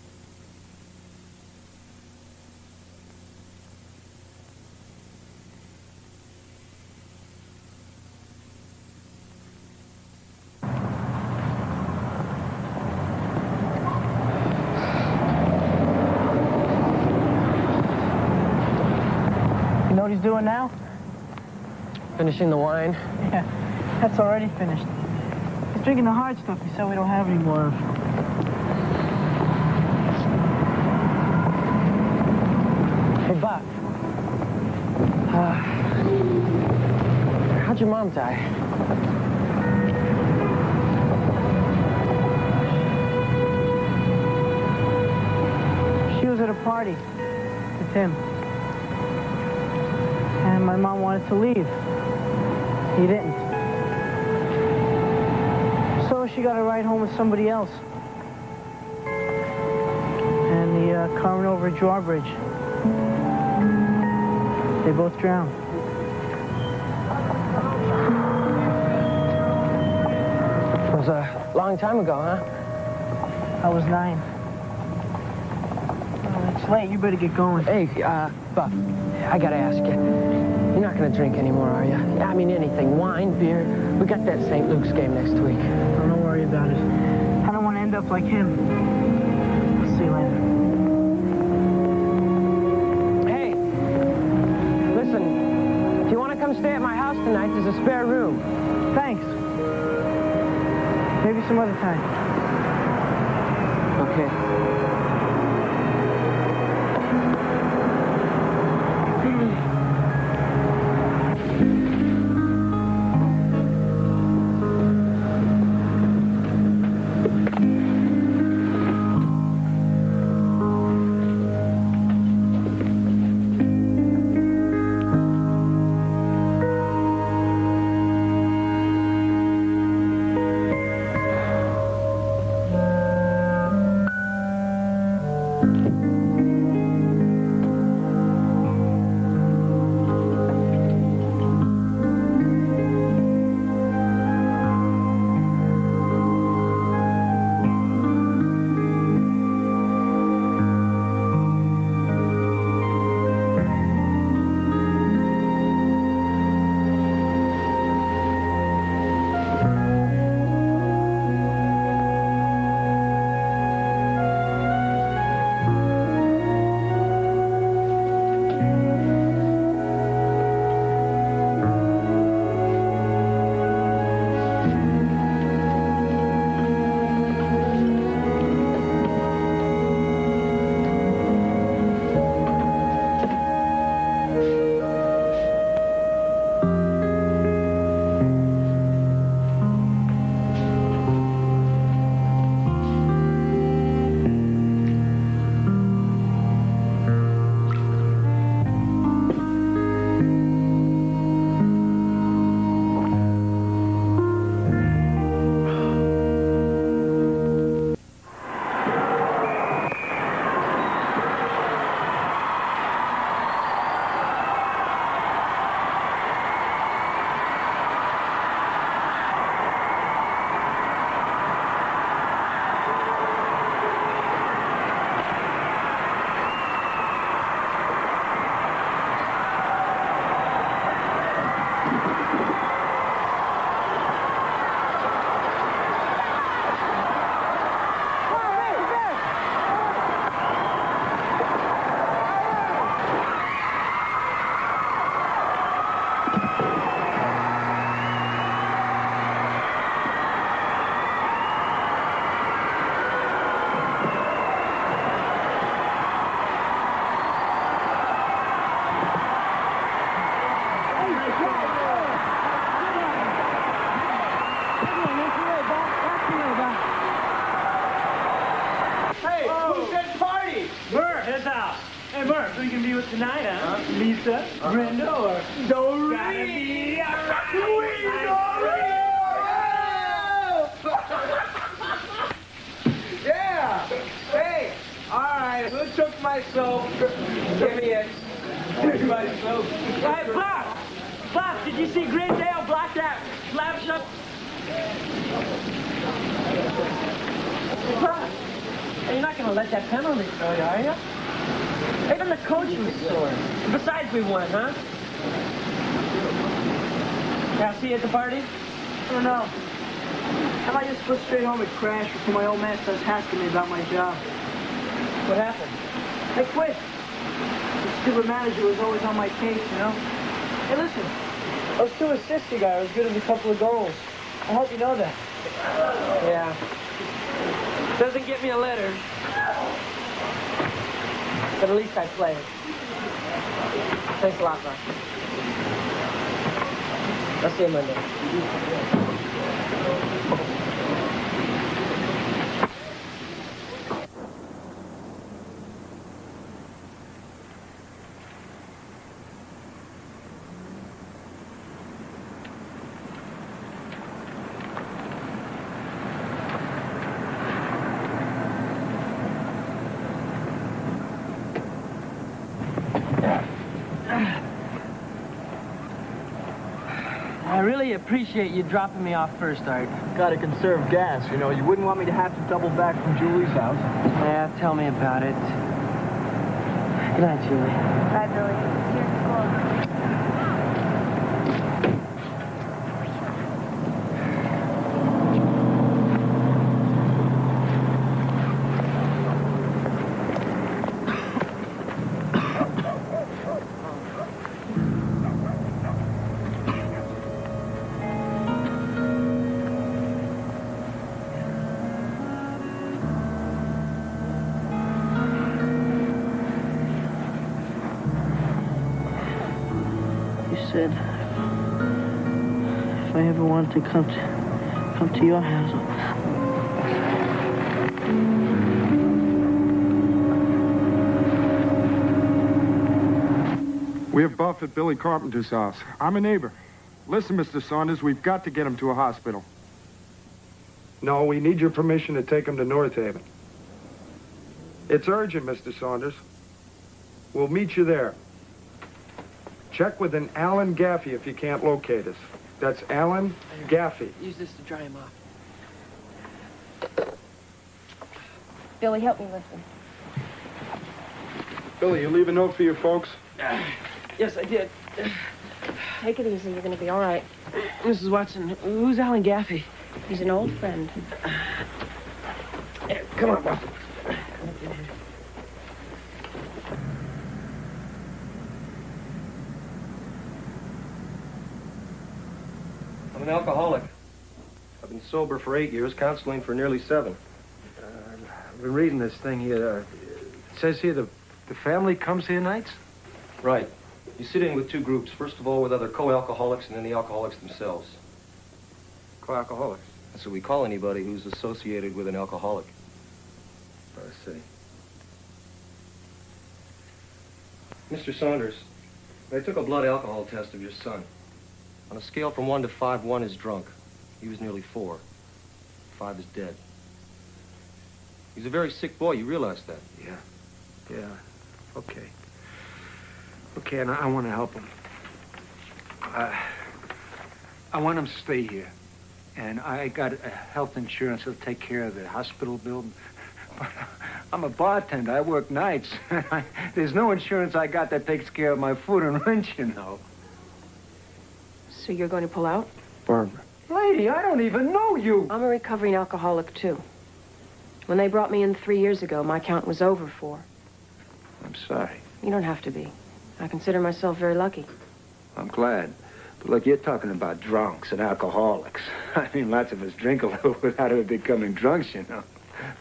You know what he's doing now? Finishing the wine. Yeah, that's already finished. He's drinking the hard stuff he said we don't have any more of. Hey, Buck. How'd your mom die? She was at a party with him. And my mom wanted to leave. He didn't. So she got a ride home with somebody else. And the car went over a drawbridge. They both drowned. It was a long time ago, huh? I was 9. Oh, it's late. You better get going. Hey, Buck, I gotta ask you. You're not gonna drink anymore, are you? I mean, anything. Wine, beer. We got that St. Luke's game next week. Don't worry about it. I don't want to end up like him. I'll see you later. Hey, listen, if you want to come stay at my house tonight, there's a spare room. Thanks. Maybe some other time. Okay. Hey, Mark, who you gonna be with tonight, huh? Lisa, Brenda, or Doreen? Yeah! Hey! All right, who took my soap? Give me it. Here's my soap. Hey, Pop! Pop, did you see Greendale block that slap shop? Pop, you're not gonna let that penalty throw you, are you? Even the coach was sore. Besides, we won, huh? Yeah, I'll see you at the party? I don't know. How about I just go straight home and crash before my old man starts asking me about my job? What happened? I quit. The stupid manager was always on my case, you know? Hey, listen. Those 2 assists you got are as good as a couple of goals. I hope you know that. Yeah. Doesn't get me a letter. But at least I played. Thanks a lot, Mark. I'll see you Monday. I really appreciate you dropping me off first, Art. Gotta conserve gas, you know. You wouldn't want me to have to double back from Julie's house. Yeah, tell me about it. Good night, Julie. Bye, Billy. See you at school. Said, if I ever wanted to come to your house. We have Buff at Billy Carpenter's house. I'm a neighbor. Listen, Mr. Saunders, we've got to get him to a hospital. No, we need your permission to take him to North Haven. It's urgent, Mr. Saunders. We'll meet you there. Check with an Alan Gaffey if you can't locate us. That's Alan Gaffey. Use this to dry him off. Billy, help me listen. Billy, you leave a note for your folks? Yes, I did. Take it easy. You're going to be all right. Mrs. Watson, who's Alan Gaffey? He's an old friend. Yeah, come on, Watson. I'm an alcoholic. I've been sober for 8 years, counseling for nearly 7. I've been reading this thing here. It says here the family comes here nights? Right. You sit in with 2 groups. First of all, with other co-alcoholics, and then the alcoholics themselves. Co-alcoholics? That's what we call anybody who's associated with an alcoholic. I see. Mr. Saunders, they took a blood alcohol test of your son. On a scale from 1 to 5, 1 is drunk. He was nearly 4. 5 is dead. He's a very sick boy. You realize that? Yeah. Okay. Okay, and I want to help him. I want him to stay here. And I got health insurance that'll take care of the hospital bill. But I'm a bartender. I work nights. There's no insurance I got that takes care of my food and rent, you know. So you're going to pull out? Barbara. Lady, I don't even know you. I'm a recovering alcoholic, too. When they brought me in 3 years ago, my count was over 4. I'm sorry. You don't have to be. I consider myself very lucky. I'm glad. But look, you're talking about drunks and alcoholics. I mean, lots of us drink a little without ever becoming drunks, you know.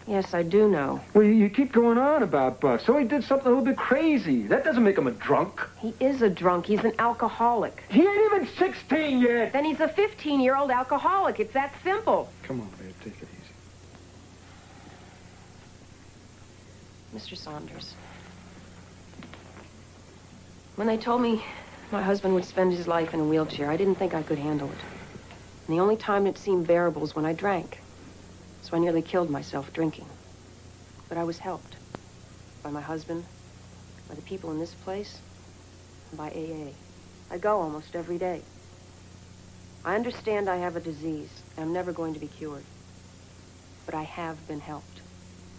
Yes, I do know. Well, you keep going on about Buck. So he did something a little bit crazy. That doesn't make him a drunk. He is a drunk. He's an alcoholic. He ain't even 16 yet. Then he's a 15-year-old alcoholic. It's that simple. Come on, babe, take it easy. Mr. Saunders, When they told me my husband would spend his life in a wheelchair, I didn't think I could handle it. And the only time it seemed bearable was when I drank. So I nearly killed myself drinking. But I was helped by my husband, by the people in this place, and by AA. I go almost every day. I understand I have a disease, and I'm never going to be cured. But I have been helped,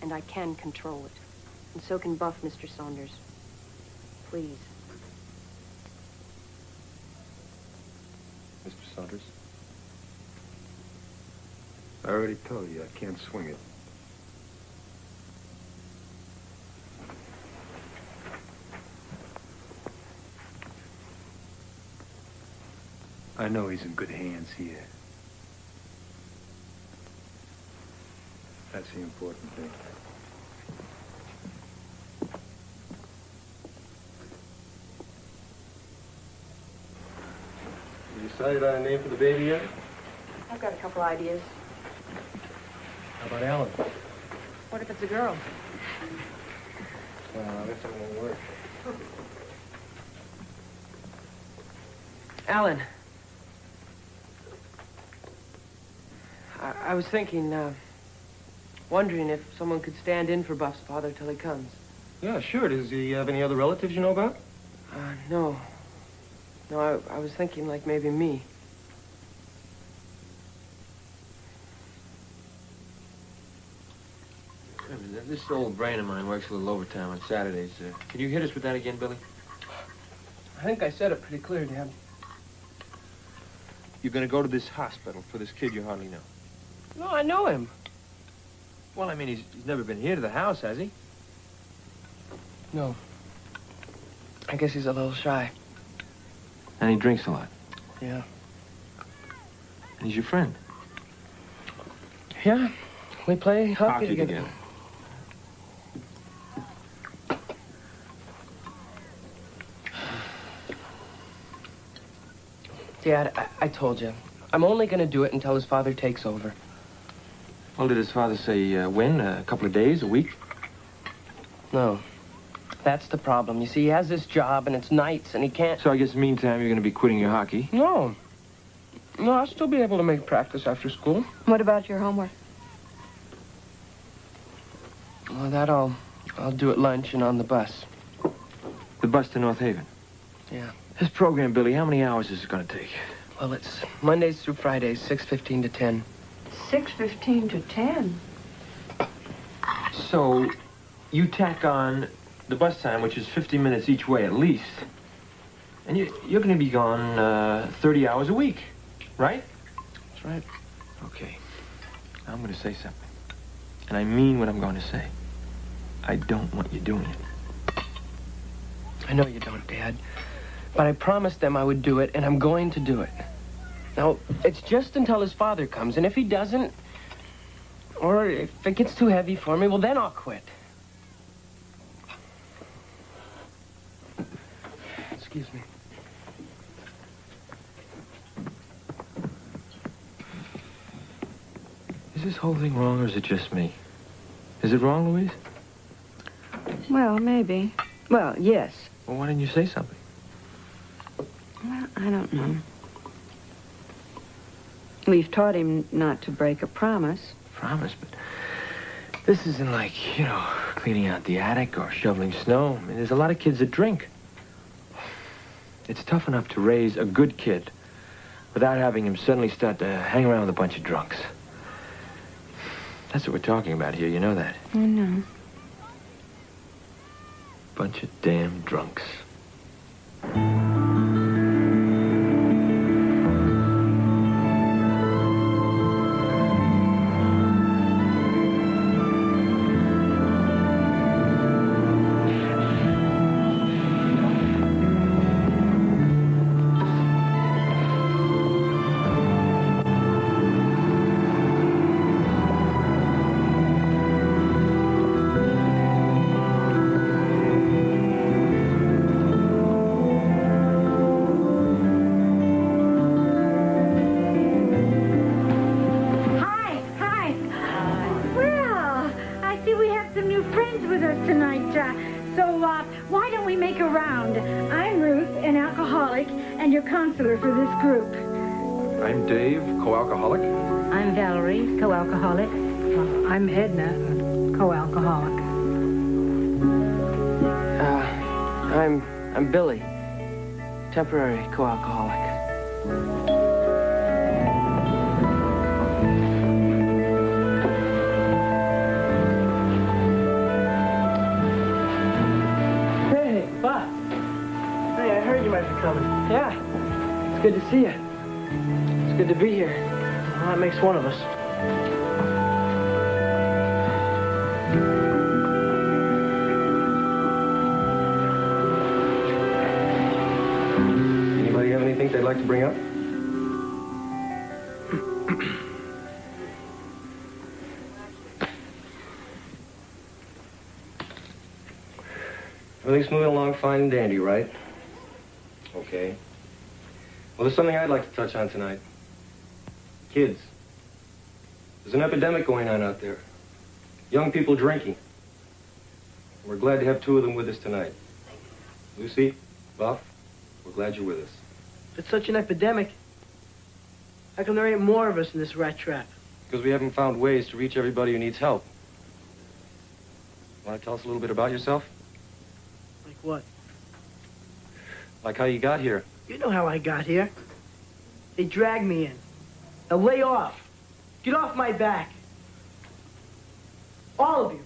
and I can control it. And so can Buff, Mr. Saunders. Please. Mr. Saunders? I already told you I can't swing it. I know he's in good hands here. That's the important thing. You decided on a name for the baby yet? I've got a couple ideas. How about Alan? What if it's a girl? Well, this won't work. Alan. I was thinking, wondering if someone could stand in for Buff's father till he comes. Yeah, sure. Does he have any other relatives you know about? No. No, I was thinking like maybe me. This old brain of mine works a little overtime on Saturdays. Can you hit us with that again, Billy? I think I said it pretty clear, Dad. You're going to go to this hospital for this kid you hardly know. No, I know him. Well, I mean, he's never been here to the house, has he? No. I guess he's a little shy. And he drinks a lot. Yeah. And he's your friend. Yeah. We play hockey together. Dad, I told you. I'm only going to do it until his father takes over. Well, did his father say when? A couple of days? A week? No. That's the problem. You see, he has this job, and it's nights, and he can't... So I guess meantime, you're going to be quitting your hockey? No. No, I'll still be able to make practice after school. What about your homework? Well, that I'll do at lunch and on the bus. The bus to North Haven? Yeah. This program, Billy, how many hours is it going to take? Well, it's Mondays through Fridays, 6:15 to 10. 6:15 to 10? So, you tack on the bus time, which is 50 minutes each way at least. And you're going to be gone 30 hours a week, right? That's right. Okay. I'm going to say something. And I mean what I'm going to say. I don't want you doing it. I know you don't, Dad. But I promised them I would do it, and I'm going to do it. Now, it's just until his father comes, and if he doesn't, or if it gets too heavy for me, well, then I'll quit. Excuse me. Is this whole thing wrong, or is it just me? Is it wrong, Louise? Well, maybe. Well, yes. Well, why didn't you say something? Well, I don't know. We've taught him not to break a promise. Promise, but this isn't like, you know, cleaning out the attic or shoveling snow. I mean, there's a lot of kids that drink. It's tough enough to raise a good kid without having him suddenly start to hang around with a bunch of drunks. That's what we're talking about here, you know that? I know. Bunch of damn drunks. we make a round? I'm Ruth, an alcoholic, and your counselor for this group. I'm Dave, co-alcoholic. I'm Valerie, co-alcoholic. I'm Edna, co-alcoholic. I'm Billy, temporary co-alcoholic. Hey, Bob. Hey, I heard you might be coming. Yeah, it's good to see you. It's good to be here. Well, that makes one of us. Anybody have anything they'd like to bring up? Everything's moving along fine and dandy, right? Okay. Well, there's something I'd like to touch on tonight. Kids. There's an epidemic going on out there. Young people drinking. We're glad to have 2 of them with us tonight. Lucy, Buff, we're glad you're with us. If it's such an epidemic, how come there ain't more of us in this rat trap? Because we haven't found ways to reach everybody who needs help. Want to tell us a little bit about yourself? Like what? Like how you got here. You know how I got here. They dragged me in. Now lay off. Get off my back. All of you.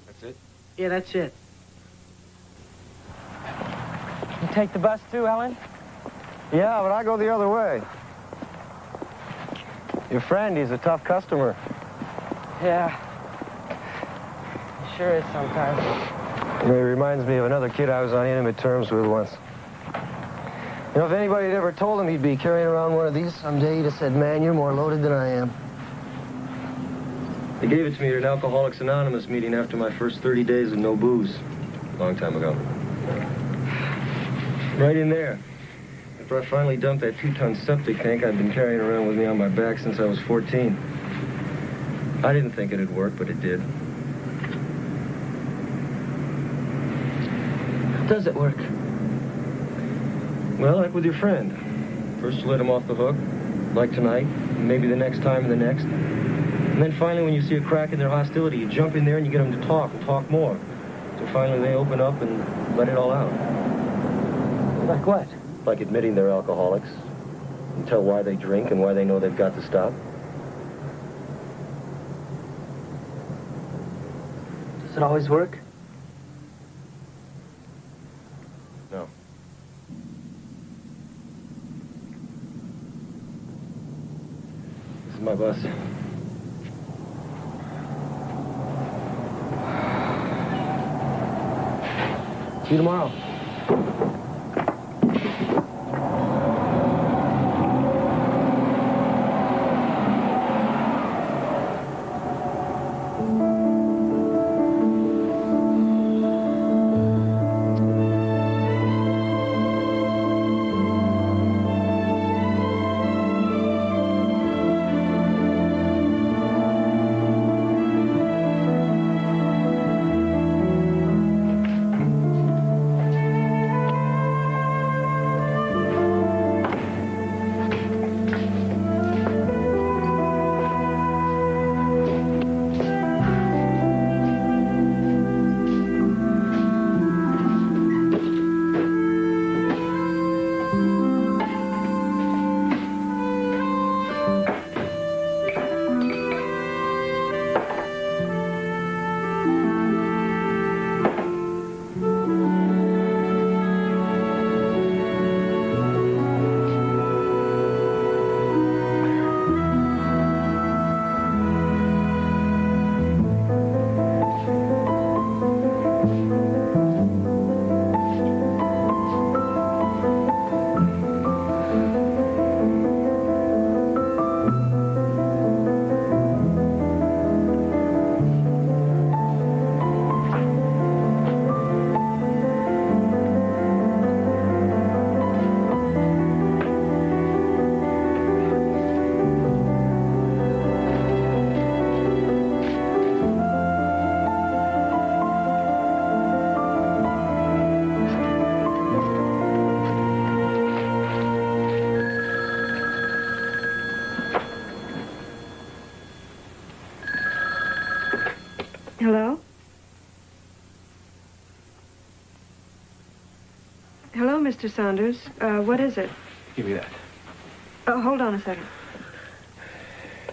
That's it? Yeah, that's it. You take the bus too, Ellen? Yeah, but I go the other way. Your friend, he's a tough customer. Yeah. Sure is sometimes. It reminds me of another kid I was on intimate terms with once. You know, if anybody had ever told him he'd be carrying around one of these someday, he'd have said, man, you're more loaded than I am. They gave it to me at an Alcoholics Anonymous meeting after my first 30 days of no booze. A long time ago. Right in there. After I finally dumped that 2-ton septic tank I'd been carrying around with me on my back since I was 14. I didn't think it'd work, but it did. How does it work? Well, like with your friend. First you let him off the hook, like tonight, maybe the next time and the next. And then finally, when you see a crack in their hostility, you jump in there and you get them to talk and talk more. So finally they open up and let it all out. Like what? Like admitting they're alcoholics, and tell why they drink and why they know they've got to stop. Does it always work? No. This is my bus. See you tomorrow. Hello, Mr. Saunders. What is it? Give me that. Hold on a second.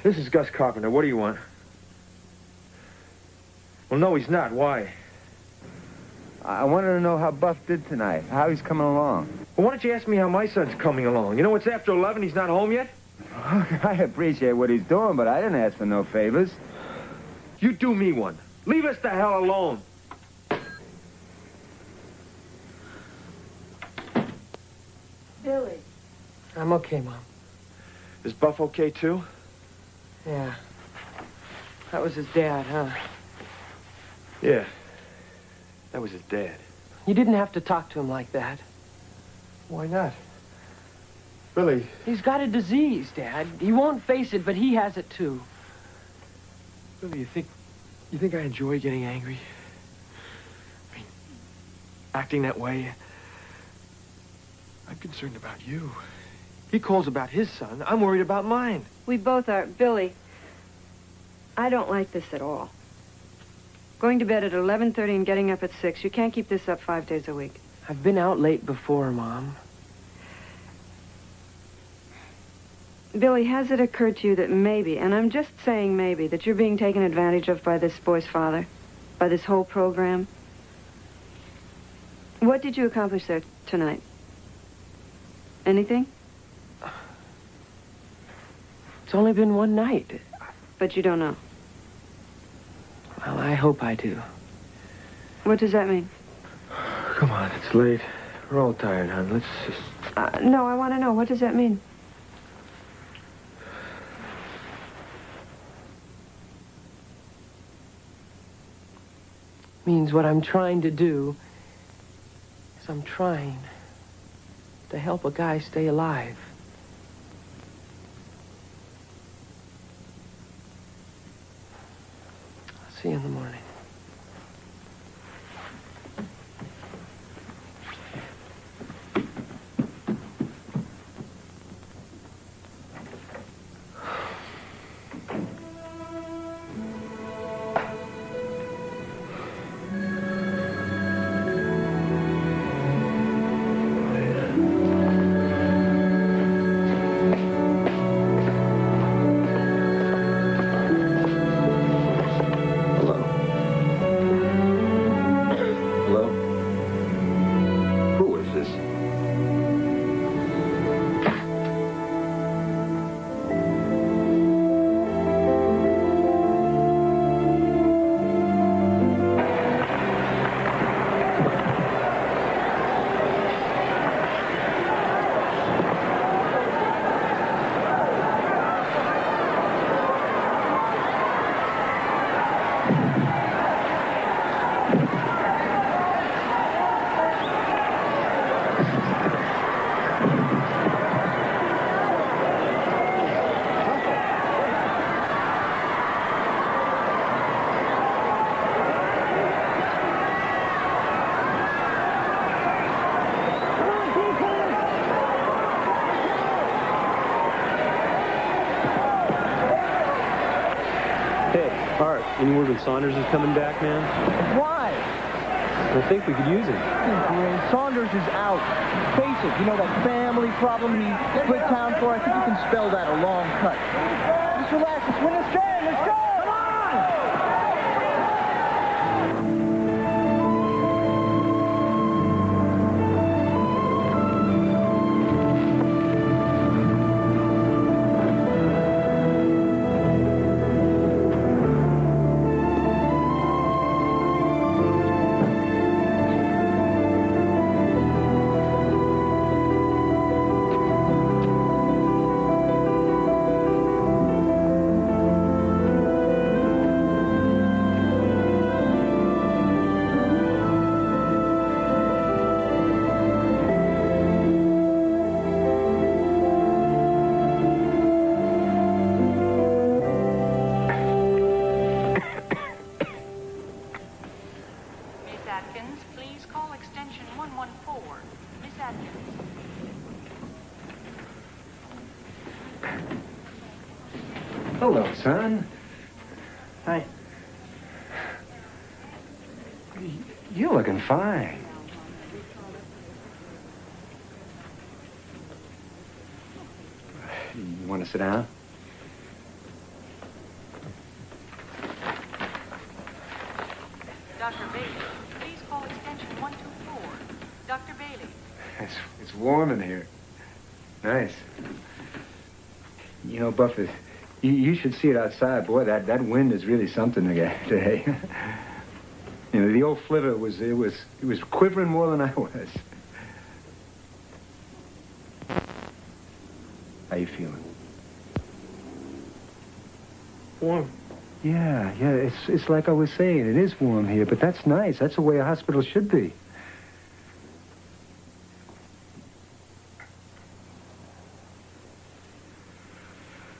This is Gus Carpenter. What do you want? Well, no, he's not. Why? I wanted to know how Buff did tonight, how he's coming along. Well, why don't you ask me how my son's coming along? You know, it's after 11. He's not home yet? I appreciate what he's doing, but I didn't ask for no favors. You do me one. Leave us the hell alone. Billy. I'm okay, Mom. Is Buff okay, too? Yeah. That was his dad, huh? Yeah. That was his dad. You didn't have to talk to him like that. Why not? Billy. He's got a disease, Dad. He won't face it, but he has it, too. Billy, you think I enjoy getting angry? I mean, acting that way? I'm concerned about you. He calls about his son. I'm worried about mine. We both are. Billy, I don't like this at all. Going to bed at 11:30 and getting up at 6. You can't keep this up 5 days a week. I've been out late before, Mom. Billy, has it occurred to you that maybe, and I'm just saying maybe, that you're being taken advantage of by this boy's father? By this whole program? What did you accomplish there tonight? Anything? It's only been one night. But you don't know? Well, I hope I do. What does that mean? Come on, it's late. We're all tired, hon. Let's just... No, I want to know. What does that mean? Means what I'm trying to do is I'm trying to help a guy stay alive. I'll see you in the morning. Any word when Saunders is coming back, man? Why? I think we could use him. Saunders is out. Face it, you know that family problem he quit town for? I think you can spell that a long cut. Just relax. Let's win this game. Let's go! Come on! Hello, son. Hi. You're looking fine. Want to sit down? Dr. Bailey, please call extension 124. Dr. Bailey. It's warm in here. Nice. You know, Buffett, you should see it outside. Boy, that wind is really something today. You know, the old flivver was quivering more than I was. How you feeling? Warm. Yeah, it's like I was saying, it is warm here, but that's nice. That's the way a hospital should be.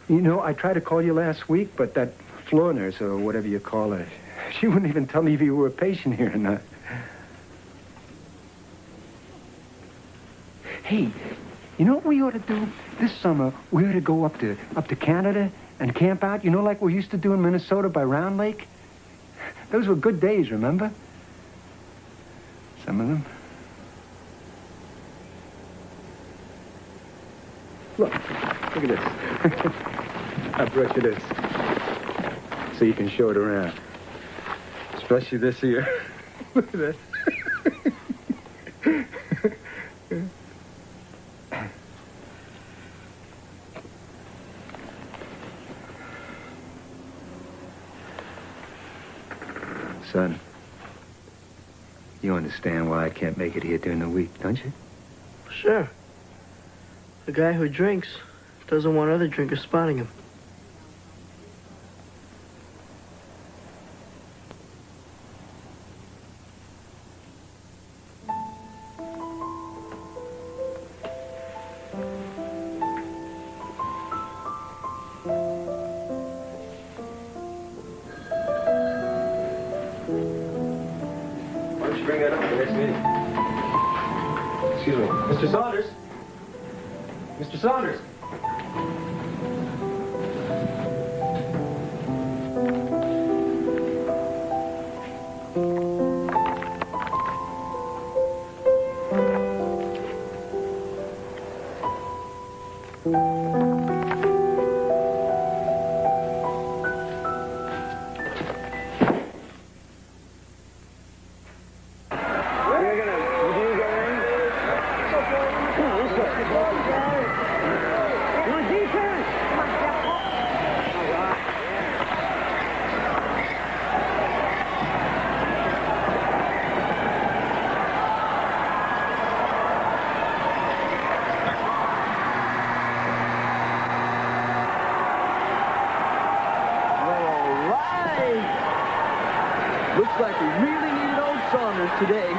You know, I tried to call you last week, but that floor nurse, or whatever you call her, she wouldn't even tell me if you were a patient here or not. Hey, you know what we ought to do? This summer, we ought to go up to Canada and camp out, you know, like we used to do in Minnesota by Round Lake? Those were good days, remember? Some of them. Look at this. I brought you this. So you can show it around. Especially this year. Look at this. Son, you understand why I can't make it here during the week, don't you? Sure. The guy who drinks doesn't want other drinkers spotting him. Excuse me. Mr. Saunders? Mr. Saunders? Looks like we really needed old Saunders today.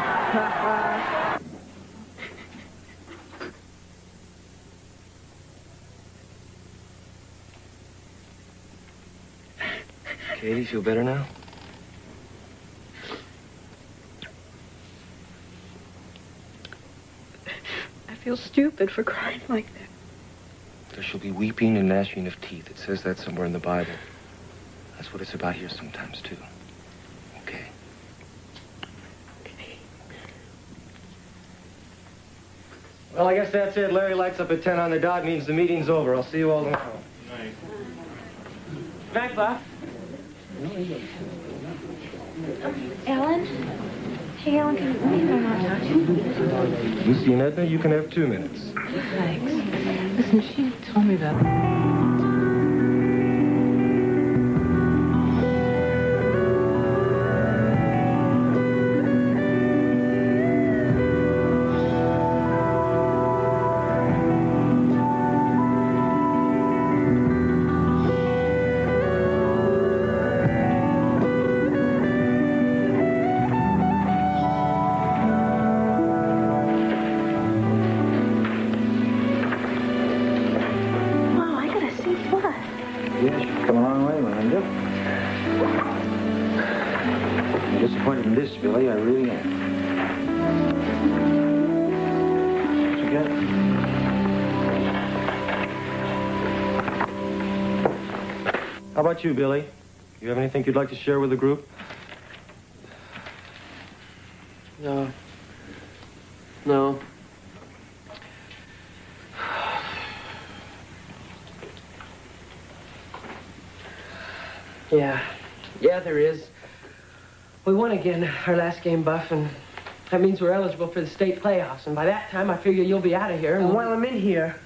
Katie, feel better now? I feel stupid for crying like that. There shall be weeping and gnashing of teeth. It says that somewhere in the Bible. That's what it's about here sometimes, too. Okay? Well, I guess that's it. Larry lights up at 10 on the dot. Means the meeting's over. I'll see you all tomorrow. Night, Buff. Ellen? Hey, Ellen, can you not talk to me? Lucy and Edna, you can have 2 minutes. Thanks. Listen, she told me that. How about you, Billy? You have anything you'd like to share with the group? No. Yeah, there is. We won again our last game, Buff, and that means we're eligible for the state playoffs. And by that time, I figure you'll be out of here. And while I'm in here,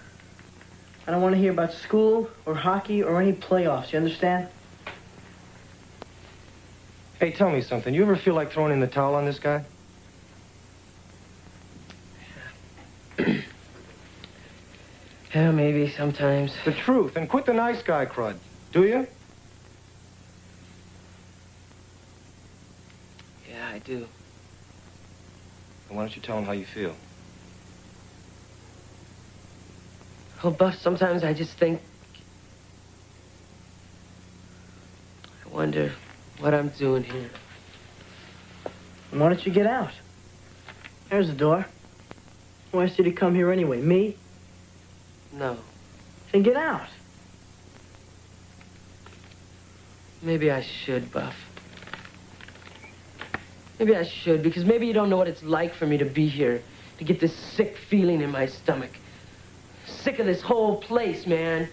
I don't want to hear about school or hockey or any playoffs. You understand? Hey, tell me something. You ever feel like throwing in the towel on this guy? Yeah, maybe sometimes. The truth, and quit the nice guy crud. Do you? Yeah, I do. Why don't you tell him how you feel? Well, Buff, sometimes I just think... I wonder what I'm doing here. Why don't you get out? There's the door. Who asked you to come here anyway? Me? No. Then get out. Maybe I should, Buff. Maybe I should, because maybe you don't know what it's like for me to be here, to get this sick feeling in my stomach. Sick of this whole place, man.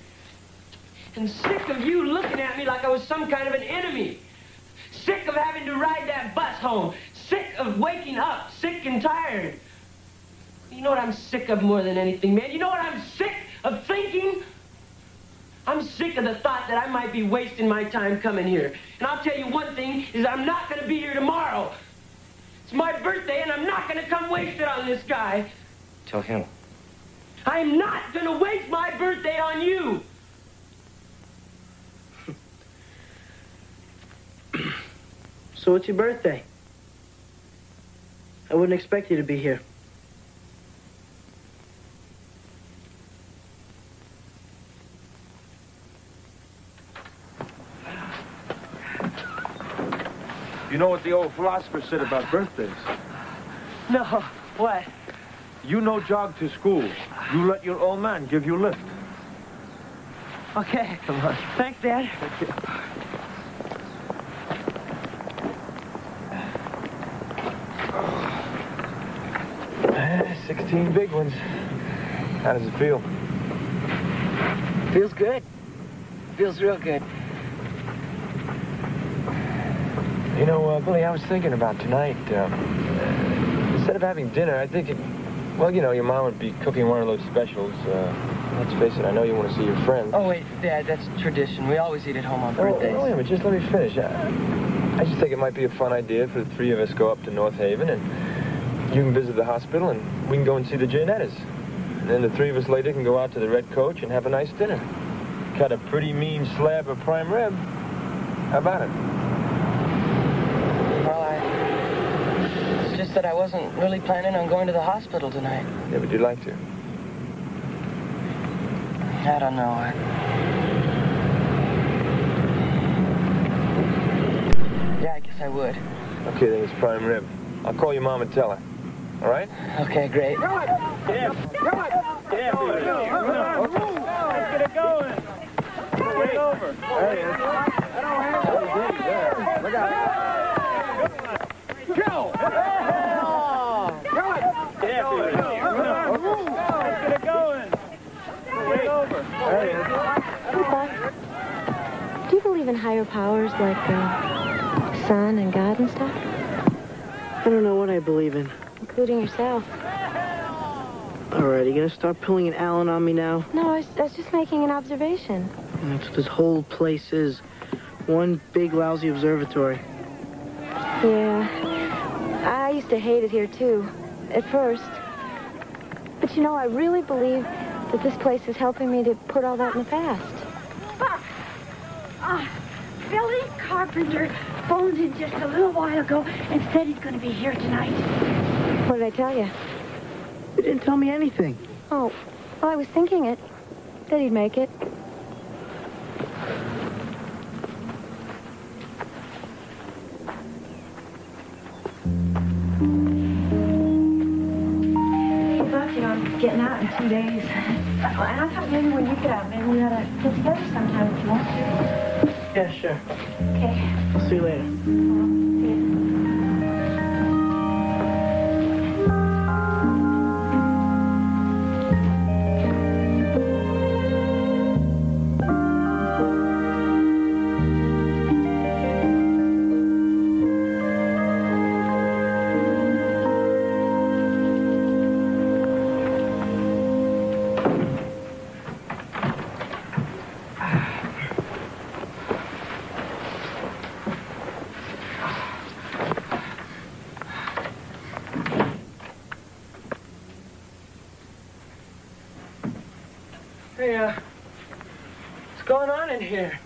And sick of you looking at me like I was some kind of an enemy. Sick of having to ride that bus home. Sick of waking up, sick and tired. You know what I'm sick of more than anything, man? You know what I'm sick of thinking? I'm sick of the thought that I might be wasting my time coming here. And I'll tell you one thing, is I'm not going to be here tomorrow. It's my birthday, and I'm not going to come waste it on this guy. Tell him. I'm not going to waste my birthday on you. So it's your birthday. I wouldn't expect you to be here. You know what the old philosopher said about birthdays? No, what? You no jog to school. You let your old man give you a lift. Okay. Come on. Thanks, Dad. Thank you. 16 big ones. How does it feel? Feels good. Feels real good. You know, Billy, I was thinking about tonight. Instead of having dinner, I think well, you know, your mom would be cooking one of those specials. Let's face it, I know you want to see your friends. Oh, wait, Dad, that's tradition. We always eat at home on birthdays. Oh, wait a minute, just let me finish. I just think it might be a fun idea for the three of us go up to North Haven, and you can visit the hospital, and we can go and see the Gianettas. And then the three of us later can go out to the Red Coach and have a nice dinner. Cut a pretty mean slab of prime rib. How about it? It's just that I wasn't really planning on going to the hospital tonight. Yeah, but you'd like to. I don't know. Yeah, I guess I would. Okay, then it's prime rib. I'll call your mom and tell her. All right? Okay, great. Come on! Let's get it going. Wait over. There he is. Look out. Go! Let's get it going. Wait over. There he is. Do you believe in higher powers like the sun and God and stuff? I don't know what I believe in. Including yourself. All right, you gonna start pulling an Allen on me now? No, I was just making an observation. That's what this whole place is. One big lousy observatory. Yeah. I used to hate it here, too. At first. But, you know, I really believe that this place is helping me to put all that in the past. Buck! Billy Carpenter phoned in just a little while ago and said he's going to be here tonight. What did I tell you? You didn't tell me anything. Oh, well, I was thinking it. That he'd make it. Hey, Buck, you know, I'm getting out in 2 days. And I thought maybe when you get out, maybe we ought to get together sometime if you want to. Yeah, sure. Okay. I'll see you later. Hey, what's going on in here?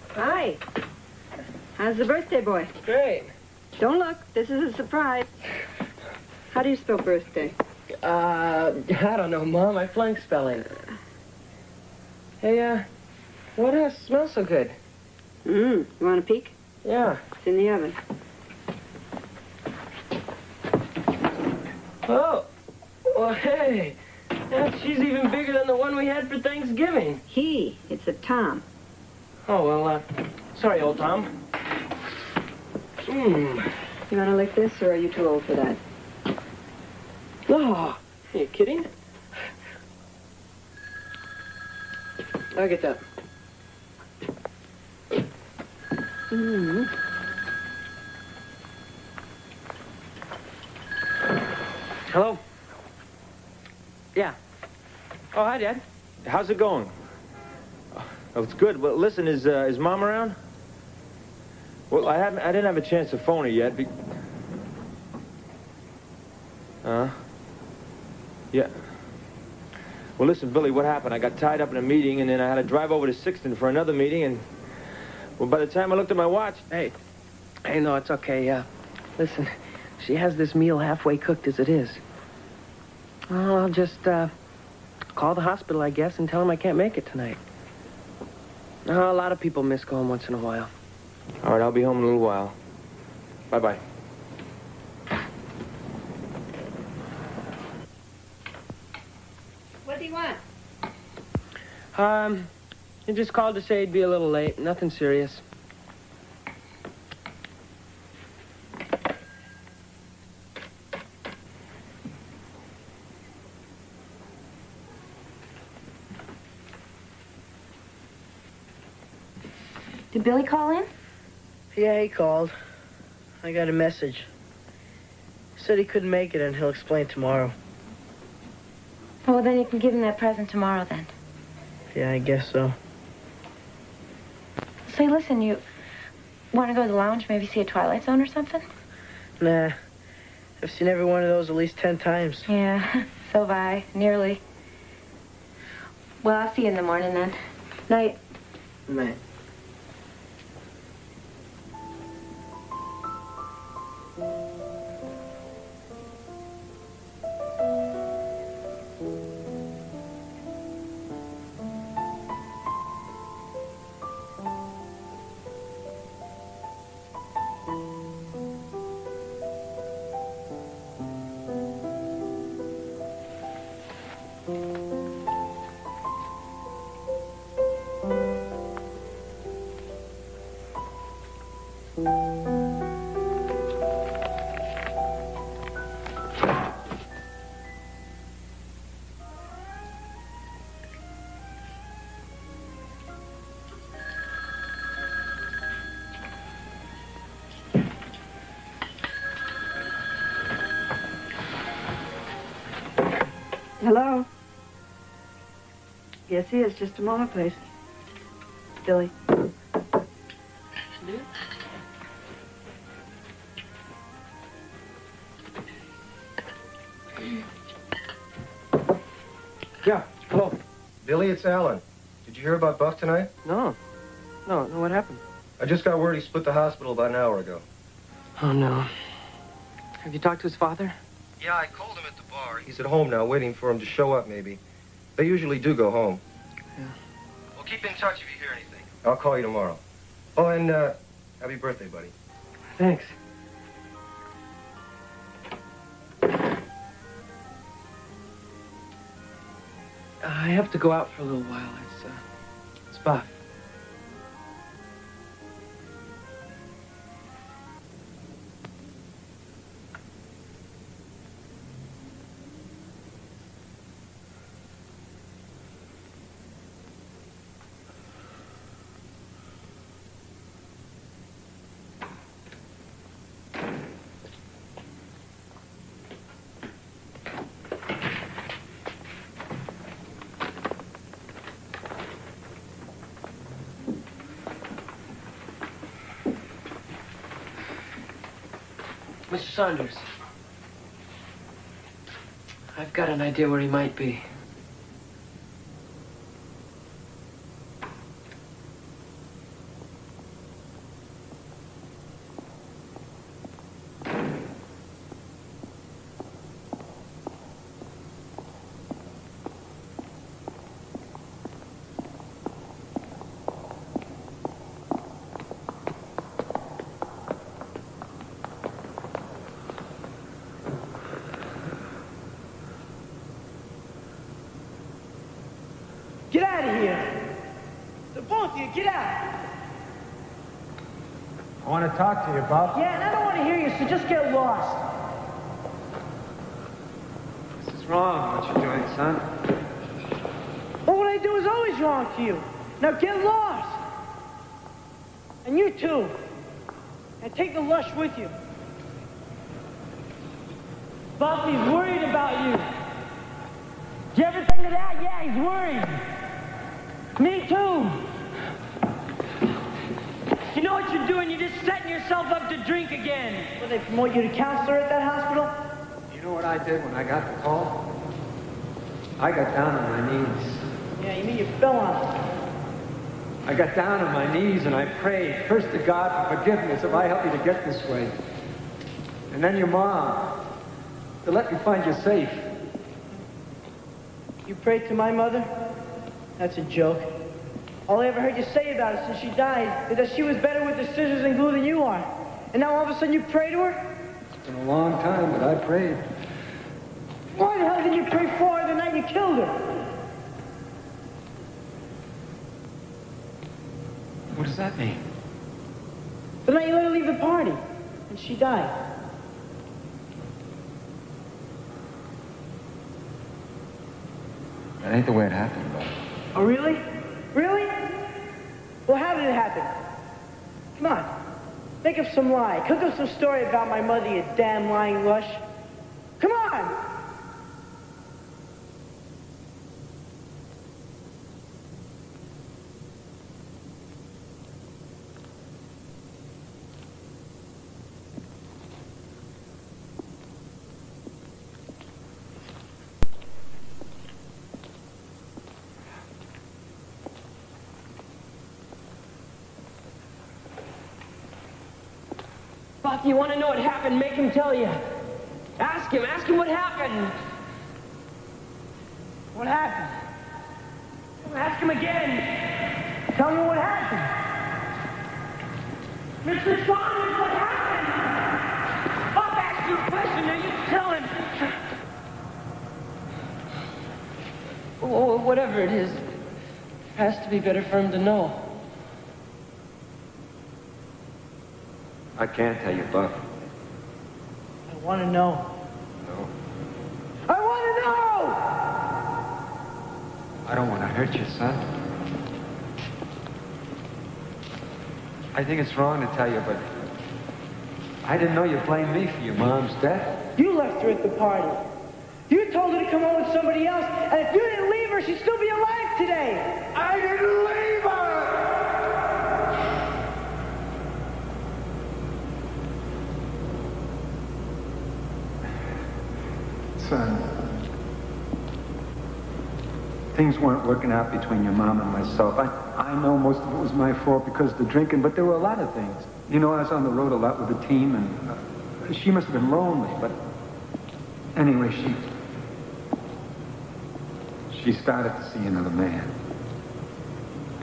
Hi. How's the birthday boy? Great. Don't look. This is a surprise. How do you spell birthday? I don't know, Mom. I flunked spelling. Hey, what smells so good? You want a peek? Yeah. It's in the oven. Oh. Well, hey. She's even bigger than the one we had for Thanksgiving. It's a Tom. Oh, well, sorry, old Tom. You want to lick this, or are you too old for that? No. Are you kidding? I'll get that. Hello? Yeah. Oh, hi, Dad. How's it going? Oh, it's good. Well, listen, is Mom around? Well, I didn't have a chance to phone her yet. Yeah. Well, listen, Billy, what happened? I got tied up in a meeting, and then I had to drive over to Sixton for another meeting, and well, by the time I looked at my watch... Hey, no, it's okay. Listen, she has this meal halfway cooked as it is. Well, I'll just, call the hospital, I guess, and tell them I can't make it tonight. A lot of people miss going once in a while. All right, I'll be home in a little while. Bye-bye. What do you want? He just called to say he'd be a little late. Nothing serious. Did Billy call in? Yeah, he called. I got a message. He said he couldn't make it and he'll explain tomorrow. Oh, well, then you can give him that present tomorrow, then. Yeah, I guess so. Say, listen, you want to go to the lounge, maybe see a Twilight Zone or something? Nah. I've seen every one of those at least 10 times. Yeah, so have I. Nearly. Well, I'll see you in the morning, then. Night. Night. Hello? Yes, he is. Just a moment, please. Billy. Yeah, hello. Billy, it's Alan. Did you hear about Buff tonight? No, what happened? I just got word he split the hospital about an hour ago. Oh, no. Have you talked to his father? Yeah, I called him at the bar. He's at home now, waiting for him to show up, maybe. They usually do go home. Yeah. Well, keep in touch if you hear anything. I'll call you tomorrow. Oh, and, happy birthday, buddy. Thanks. I have to go out for a little while. It's Buff. Mr. Saunders, I've got an idea where he might be. Get out of here. The both of you, get out. I want to talk to you, Buff. Yeah, and I don't want to hear you, so just get lost. This is wrong, what you're doing, son. Well, what I do is always wrong to you. Now get lost. And you too. And take the lush with you. Buffy's worried about you. Did you ever think of that? Yeah, he's worried. Me too. You know what you're doing? You're just setting yourself up to drink again. Will they promote you to counselor at that hospital? You know what I did when I got the call? I got down on my knees. Yeah, you mean you fell on it. I got down on my knees and I prayed, first to God for forgiveness if I help you to get this way. And then your mom, to let me find you safe. You prayed to my mother? That's a joke. All I ever heard you say about her since she died is that she was better with the scissors and glue than you are. And now all of a sudden you pray to her? It's been a long time, but I prayed. Why the hell didn't you pray for her the night you killed her? What does that mean? The night you let her leave the party, and she died. That ain't the way it happened, but... Oh, really? Really? Well, how did it happen? Come on. Make up some lie. Cook up some story about my mother, you damn lying lush. Come on! Buff, you want to know what happened? Make him tell you. Ask him what happened. What happened? Ask him again. Tell me what happened. Mr. Saunders, what happened? Buff asked you a question, now you tell him. Oh, whatever it is, has to be better for him to know. I can't tell you, Buck. I want to know. No. I want to know! I don't want to hurt you, son. I think it's wrong to tell you, but I didn't know you blamed me for your mom's death. You left her at the party. You told her to come home with somebody else, and if you didn't leave her, she'd still be alive today. I didn't leave her! Son, things weren't working out between your mom and myself. I know most of it was my fault because of the drinking, but there were a lot of things. You know, I was on the road a lot with the team, and she must have been lonely, but anyway, she started to see another man.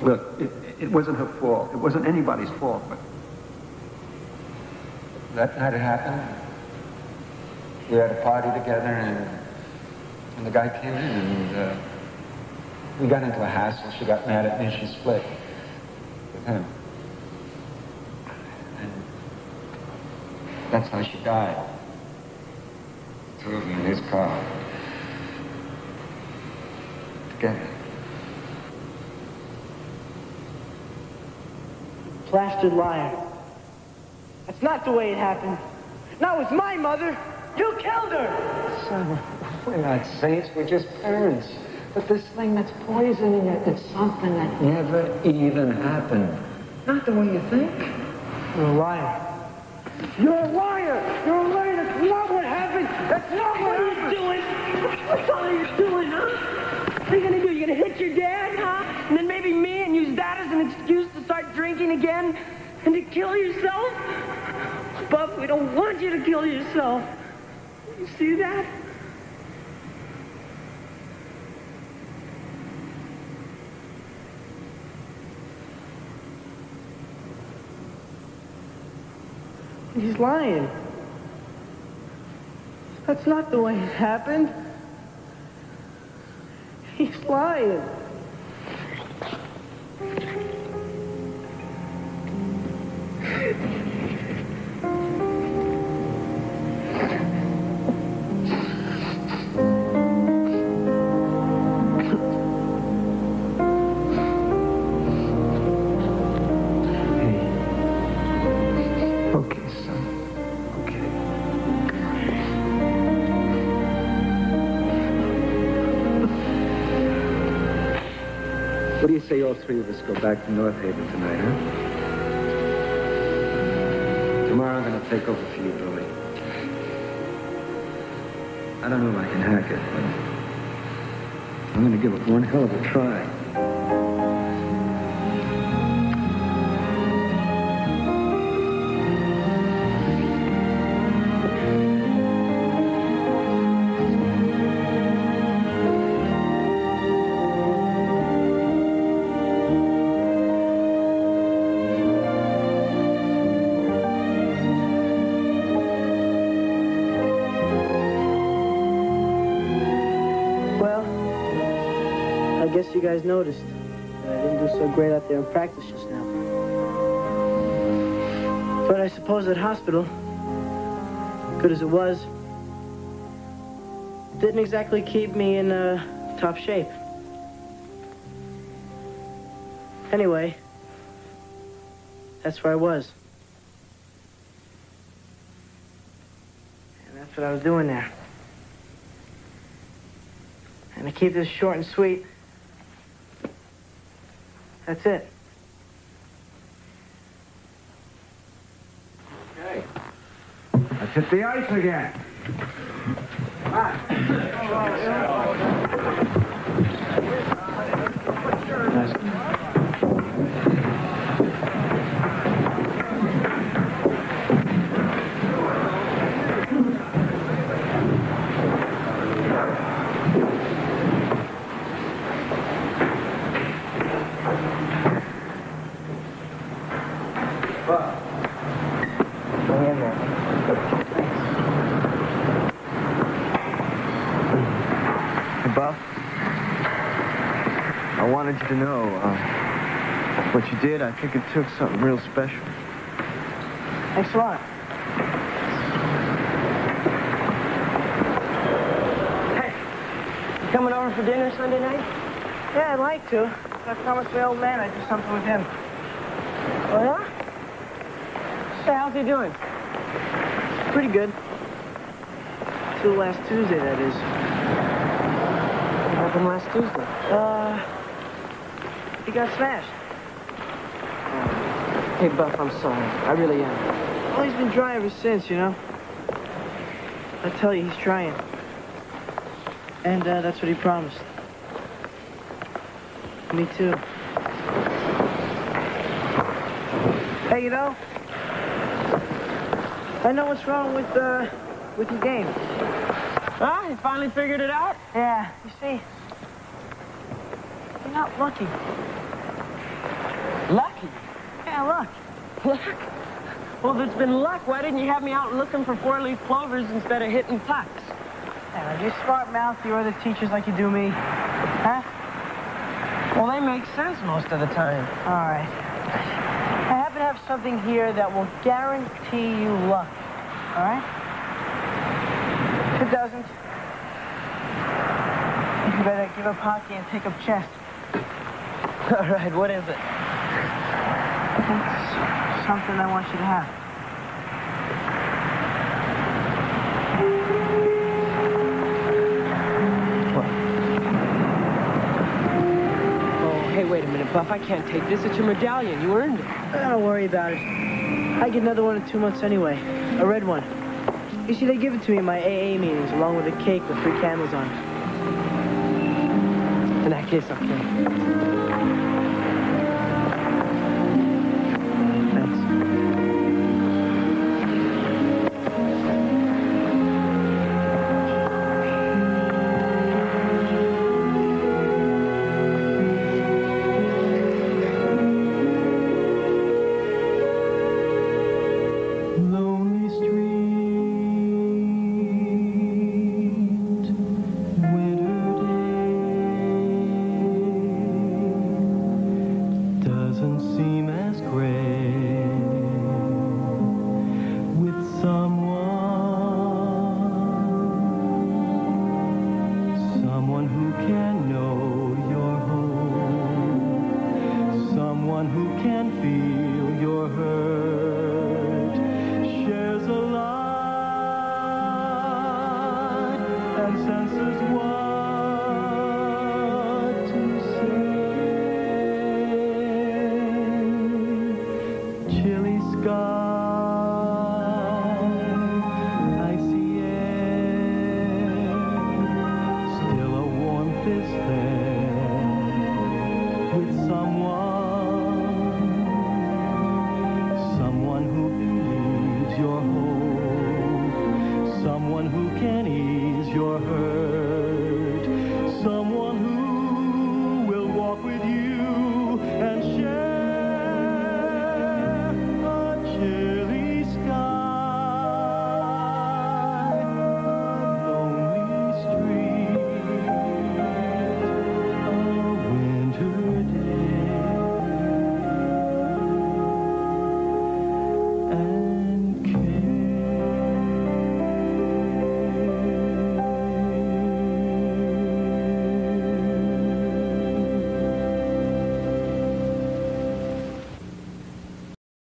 Look, it wasn't her fault. It wasn't anybody's fault, but that night it happened. We had a party together, and the guy came in, and we got into a hassle. She got mad at me, and she split with him. And that's how she died. Two of them in his car. Together. Plastered liar. That's not the way it happened. Not with my mother. You killed her! Son, we're not saints, we're just parents. But this thing that's poisoning it, it's something that never even happened. Not the way you think. You're a liar. You're a liar! You're a liar! That's not what happened! That's not what you're doing! What the hell are you doing, huh? What are you gonna do? You gonna hit your dad, huh? And then maybe me and use that as an excuse to start drinking again? And to kill yourself? Buff, we don't want you to kill yourself. You see that? He's lying. That's not the way it happened. He's lying. you say all three of us go back to North Haven tonight, huh? Tomorrow I'm going to take over for you, Billy. I don't know if I can hack it, but I'm going to give it one hell of a try. I guess you guys noticed that I didn't do so great out there in practice just now. But I suppose that hospital, good as it was, didn't exactly keep me in top shape. Anyway, that's where I was. And that's what I was doing there. And to keep this short and sweet, that's it. Okay. Let's hit the ice again. I wanted you to know what you did. I think it took something real special. Thanks a lot. Hey, you coming over for dinner Sunday night? Yeah, I'd like to. I promised my old man I'd do something with him. Oh, yeah? So how's he doing? Pretty good. Till last Tuesday, that is. What happened last Tuesday? He got smashed. Hey, Buff, I'm sorry. I really am. Well, he's been dry ever since, you know. I tell you, he's trying. And that's what he promised. Me too. Hey, you know, I know what's wrong with your game. Ah, you finally figured it out? Yeah, you see, you're not lucky. Lucky? Yeah, luck. Luck? Well, if it's been luck, why didn't you have me out looking for four-leaf clovers instead of hitting pucks? Yeah, you smart-mouth your other teachers like you do me. Huh? Well, they make sense most of the time. All right. I happen to have something here that will guarantee you luck. All right? If it doesn't, you better give up hockey and take up chess. All right, what is it? It's something I want you to have. What? Oh, hey, wait a minute, Buff. I can't take this. It's your medallion. You earned it. Don't worry about it. I get another one in 2 months anyway. A red one. You see, they give it to me in my AA meetings, along with a cake with 3 candles on it. In that case, I'll play. Senses wide.